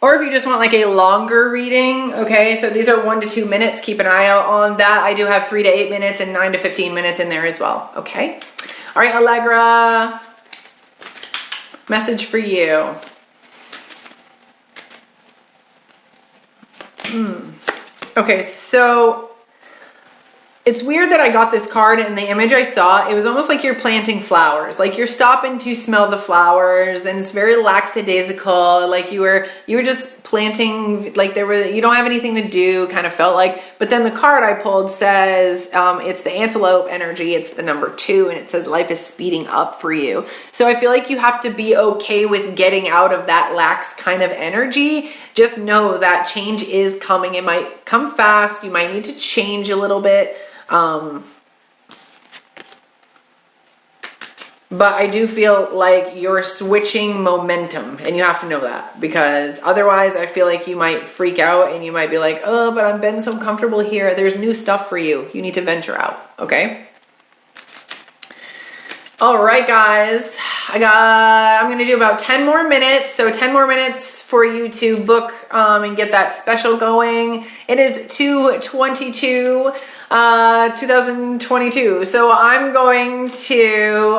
Or if you just want like a longer reading, okay? So these are 1 to 2 minutes. Keep an eye out on that. I do have 3 to 8 minutes and 9 to 15 minutes in there as well, okay? All right, Allegra, message for you. Okay, so it's weird that I got this card, and the image I saw, it was almost like you're planting flowers. Like you're stopping to smell the flowers, and it's very lackadaisical. Like you were just planting, like you don't have anything to do, kind of felt like. But then the card I pulled says, it's the antelope energy. It's the number 2, and it says life is speeding up for you. So I feel like you have to be okay with getting out of that lax kind of energy. Just know that change is coming. It might come fast. You might need to change a little bit. But I do feel like you're switching momentum, and you have to know that, because otherwise I feel like you might freak out and you might be like, oh, but I've been so comfortable here. There's new stuff for you. You need to venture out. Okay. All right, guys, I'm going to do about 10 more minutes. So 10 more minutes for you to book, and get that special going. It is 2/22. 2022. So I'm going to,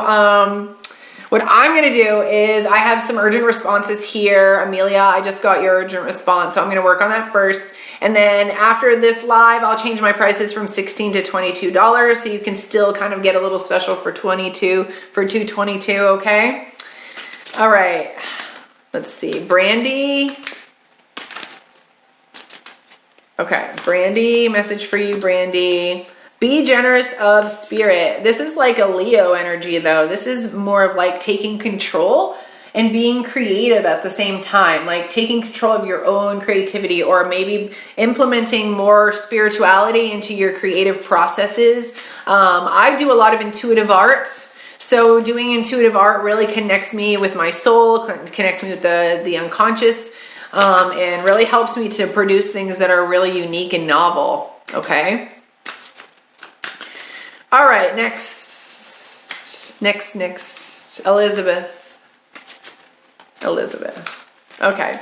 what I'm going to do is I have some urgent responses here. Amelia, I just got your urgent response. So I'm going to work on that first. And then after this live, I'll change my prices from $16 to $22. So you can still kind of get a little special for $222, okay? All right. Let's see. Brandy. Okay, Brandy, message for you, Brandy. Be generous of spirit. This is like a Leo energy, though. This is more of like taking control and being creative at the same time, like taking control of your own creativity, or maybe implementing more spirituality into your creative processes. I do a lot of intuitive arts. So doing intuitive art really connects me with my soul, connects me with the unconscious, and really helps me to produce things that are really unique and novel, okay? All right, next, Elizabeth. Okay.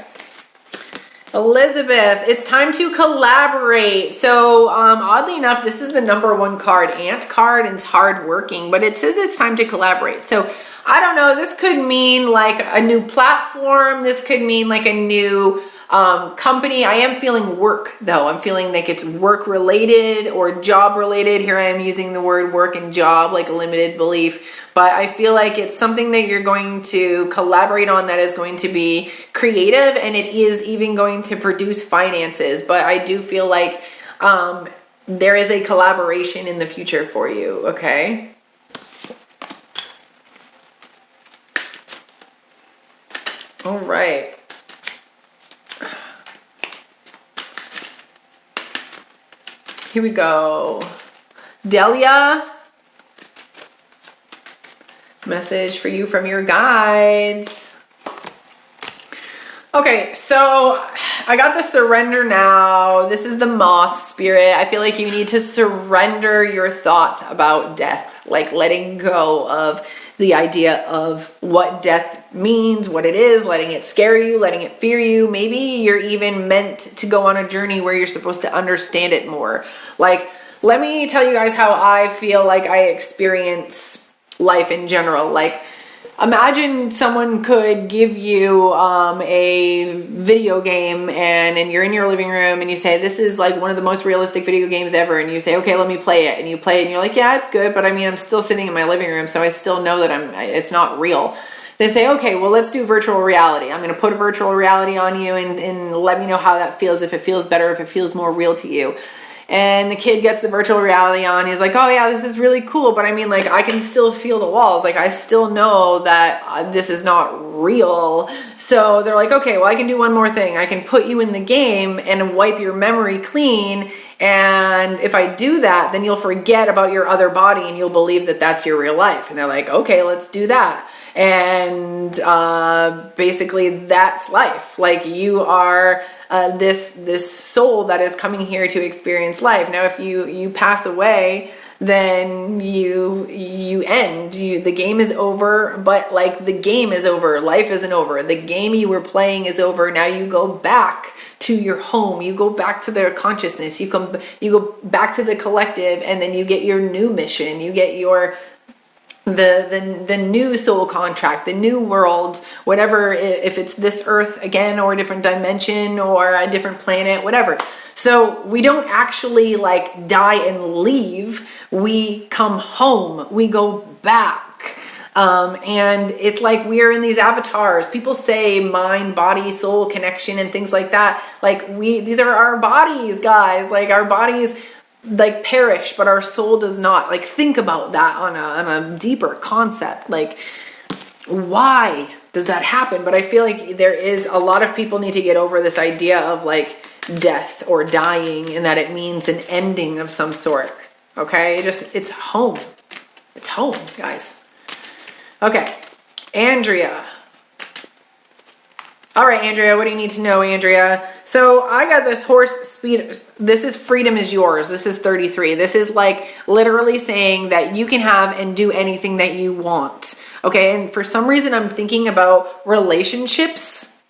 Elizabeth, it's time to collaborate. So, oddly enough, this is the number one card, Ant card, and it's hardworking, but it says it's time to collaborate. So, I don't know, this could mean like a new platform. This could mean like a new company. I am feeling work though. I'm feeling like it's work related or job related. Here I am using the word work and job like a limited belief, but I feel like it's something that you're going to collaborate on that is going to be creative, and it is even going to produce finances. But I do feel like there is a collaboration in the future for you. Okay. All right. Here we go. Delia, message for you from your guides. Okay, so I got the surrender now. This is the moth spirit. I feel like you need to surrender your thoughts about death, like letting go of the idea of what death means, what it is, letting it scare you, letting it fear you. Maybe you're even meant to go on a journey where you're supposed to understand it more. Like, let me tell you guys how I feel like I experience life in general. Like, imagine someone could give you a video game and you're in your living room and you say, this is like one of the most realistic video games ever. And you say, okay, let me play it. And you play it and you're like, yeah, it's good. But I mean, I'm still sitting in my living room, so I still know that it's not real. They say, okay, well, let's do virtual reality. I'm going to put a virtual reality on you and let me know how that feels, if it feels better, if it feels more real to you. And the kid gets the virtual reality on. He's like, oh yeah, this is really cool. But I mean, like, I can still feel the walls. Like, I still know that this is not real. So they're like, okay, well, I can do one more thing. I can put you in the game and wipe your memory clean. And if I do that, then you'll forget about your other body and you'll believe that that's your real life. And they're like, okay, let's do that. And basically that's life. Like, you are this soul that is coming here to experience life. Now, if you pass away, then you end. The game is over, but like, the game is over. Life isn't over. The game you were playing is over. Now you go back to your home. You go back to their consciousness. You go back to the collective, and then you get your new mission. You get your the new soul contract, the new world, whatever, if it's this earth again, or a different dimension, or a different planet, whatever. So we don't actually like die and leave. We come home. We go back. And it's like we're in these avatars. People say mind, body, soul connection and things like that. Like, these are our bodies, guys. Like, our bodies like perish, but our soul does not. Like, think about that on a deeper concept. Like, why does that happen? But I feel like there is a lot of people need to get over this idea of like death or dying, and that it means an ending of some sort. Okay, it's home. It's home, guys. Okay, Andrea. All right, Andrea, what do you need to know, Andrea? So I got this horse speed. This is freedom is yours. This is 33. This is like literally saying that you can have and do anything that you want. Okay, and for some reason I'm thinking about relationships.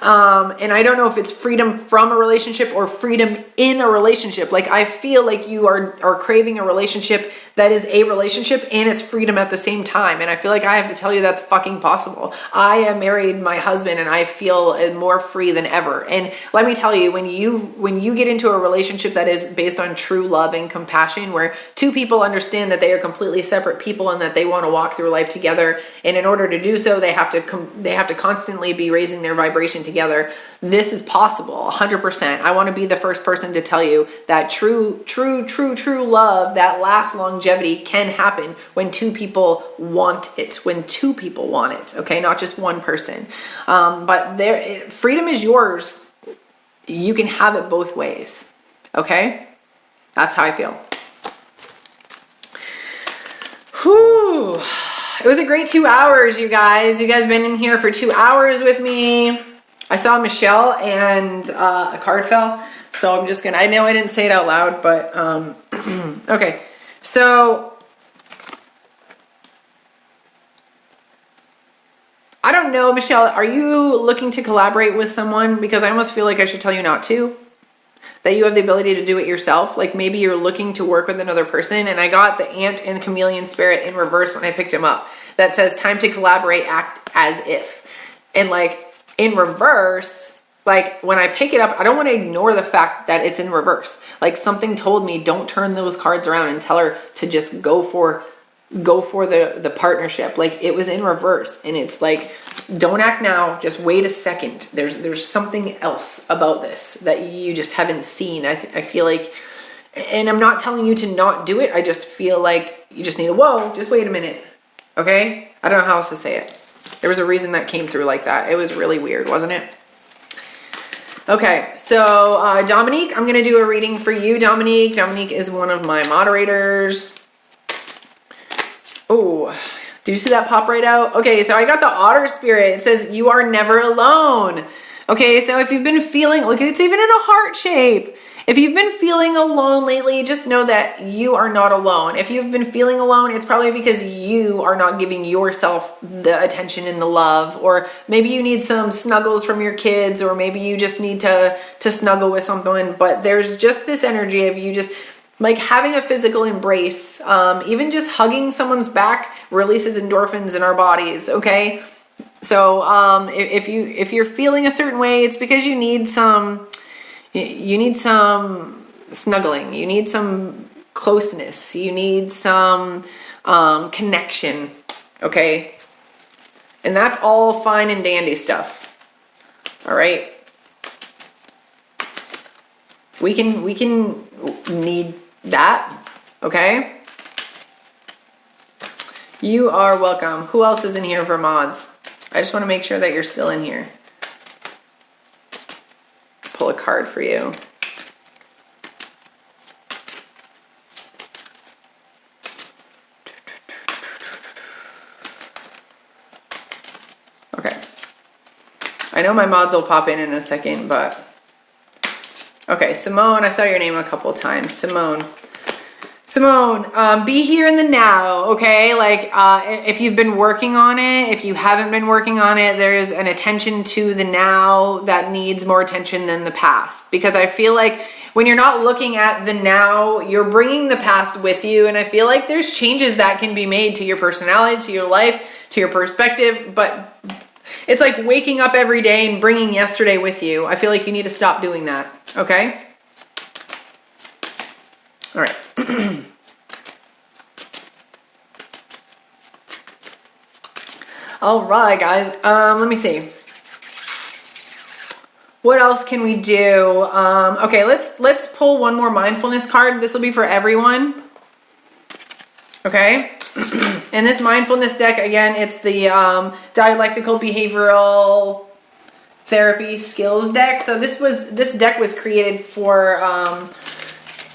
And I don't know if it's freedom from a relationship or freedom in a relationship. Like, I feel like you are craving a relationship that is a relationship and it's freedom at the same time. And I feel like I have to tell you that's fucking possible. I am married, my husband, and I feel more free than ever. And let me tell you, when you get into a relationship that is based on true love and compassion, where two people understand that they are completely separate people and that they want to walk through life together, and in order to do so, they have to constantly be raising their vibration together. This is possible, 100%. I want to be the first person to tell you that true love that lasts longevity can happen when two people want it. When two people want it, okay, not just one person. But freedom is yours. You can have it both ways. Okay, that's how I feel. Whew. It was a great 2 hours, you guys. You guys been in here for 2 hours with me. I saw Michelle and a card fell. So I'm just I know I didn't say it out loud, but okay. So I don't know, Michelle, are you looking to collaborate with someone? Because I almost feel like I should tell you not to. That you have the ability to do it yourself. Like maybe you're looking to work with another person. And I got the ant and chameleon spirit in reverse when I picked him up. That says time to collaborate, act as if. And like in reverse, like when I pick it up, I don't want to ignore the fact that it's in reverse. Like something told me don't turn those cards around and tell her to just go for the partnership. Like it was in reverse, and it's like, don't act now, just wait a second. There's something else about this that you just haven't seen. I feel like, and I'm not telling you to not do it. I just feel like you just need to, whoa, just wait a minute. Okay. I don't know how else to say it. There was a reason that came through like that. It was really weird, wasn't it? Okay, so Dominique, I'm going to do a reading for you, Dominique. Dominique is one of my moderators. Oh, did you see that pop right out? Okay, so I got the otter spirit. It says, you are never alone. Okay, so if you've been feeling, look, it's even in a heart shape. If you've been feeling alone lately, just know that you are not alone. If you've been feeling alone, it's probably because you are not giving yourself the attention and the love, or maybe you need some snuggles from your kids, or maybe you just need to snuggle with someone. But there's just this energy of you just like having a physical embrace. Even just hugging someone's back releases endorphins in our bodies. Okay, so if you're feeling a certain way, it's because you need some snuggling, you need some closeness, you need some connection, okay? And that's all fine and dandy stuff, all right? We can need that, okay? You are welcome. Who else is in here for mods? I just want to make sure that you're still in here. Pull a card for you. Okay. I know my mods will pop in a second, but okay, Simone, I saw your name a couple times. Simone, be here in the now, okay? Like, if you've been working on it, if you haven't been working on it, there's an attention to the now that needs more attention than the past. Because I feel like when you're not looking at the now, you're bringing the past with you. And I feel like there's changes that can be made to your personality, to your life, to your perspective. But it's like waking up every day and bringing yesterday with you. I feel like you need to stop doing that, okay? All right. All right, guys. Let me see. What else can we do? Okay, let's pull one more mindfulness card. This will be for everyone. Okay. And this mindfulness deck, again, it's the dialectical behavioral therapy skills deck. So this deck was created for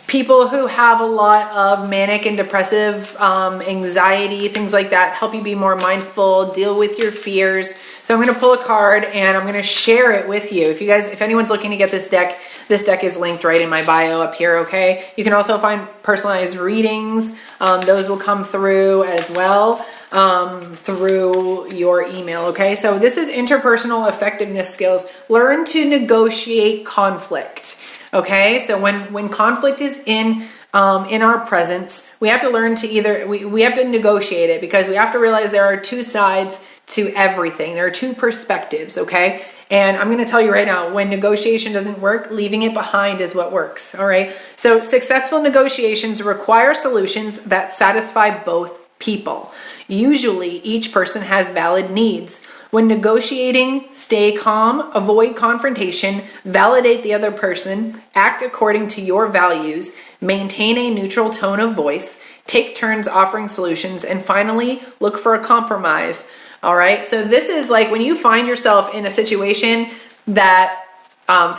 people who have a lot of manic and depressive anxiety, things like that. Help you be more mindful, deal with your fears. So I'm going to pull a card and I'm going to share it with you. If anyone's looking to get this deck is linked right in my bio up here, okay? You can also find personalized readings. Those will come through as well through your email, okay? So this is interpersonal effectiveness skills. Learn to negotiate conflict, okay? So when conflict is in our presence, we have to learn to we have to negotiate it, because we have to realize there are two sides to everything. There are two perspectives, okay? And I'm going to tell you right now, when negotiation doesn't work, leaving it behind is what works, all right? So successful negotiations require solutions that satisfy both people. Usually, each person has valid needs. When negotiating, stay calm, avoid confrontation, validate the other person, act according to your values, maintain a neutral tone of voice, take turns offering solutions, and finally, look for a compromise. All right, so this is like when you find yourself in a situation that,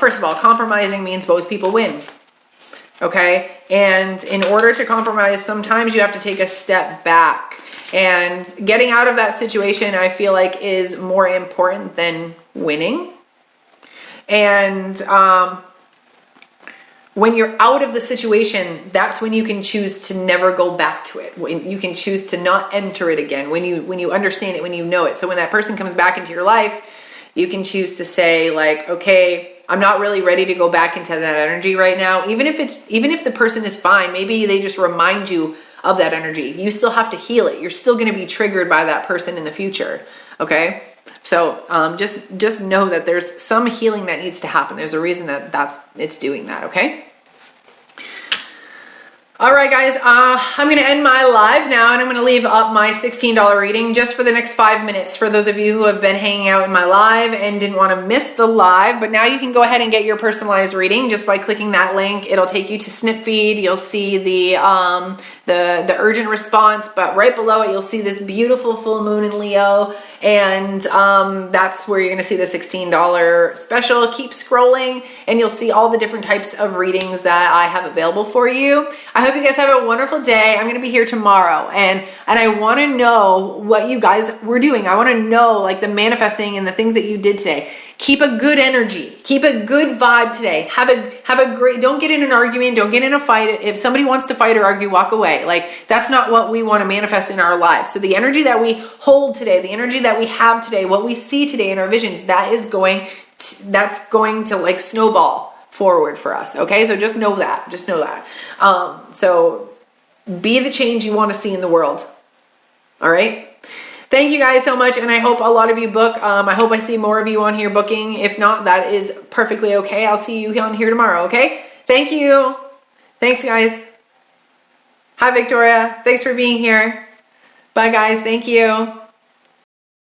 first of all, compromising means both people win, okay? And in order to compromise, sometimes you have to take a step back. And getting out of that situation, I feel like, is more important than winning. And when you're out of the situation, that's when you can choose to never go back to it. When you can choose to not enter it again. When you understand it, when you know it. So when that person comes back into your life, you can choose to say like, okay, I'm not really ready to go back into that energy right now. Even if the person is fine, maybe they just remind you of that energy. You still have to heal it. You're still going to be triggered by that person in the future. Okay. So just know that there's some healing that needs to happen. There's a reason that it's doing that. Okay. All right, guys, I'm going to end my live now, and I'm going to leave up my $16 reading just for the next 5 minutes for those of you who have been hanging out in my live and didn't want to miss the live. But now you can go ahead and get your personalized reading just by clicking that link. It'll take you to SnipFeed. You'll see the urgent response, but right below it, you'll see this beautiful full moon in Leo, and that's where you're going to see the $16 special. Keep scrolling, and you'll see all the different types of readings that I have available for you. I hope you guys have a wonderful day. I'm going to be here tomorrow, and I want to know what you guys were doing. I want to know like the manifesting and the things that you did today. Keep a good energy. Keep a good vibe today. Have a great, don't get in an argument. Don't get in a fight. If somebody wants to fight or argue, walk away. Like that's not what we want to manifest in our lives. So the energy that we hold today, the energy that we have today, what we see today in our visions, that's going to like snowball forward for us. Okay. So just know that, so be the change you want to see in the world. All right. Thank you guys so much, and I hope a lot of you book. I hope I see more of you on here booking. If not, that is perfectly okay. I'll see you on here tomorrow, okay? Thank you. Thanks, guys. Hi, Victoria. Thanks for being here. Bye, guys. Thank you.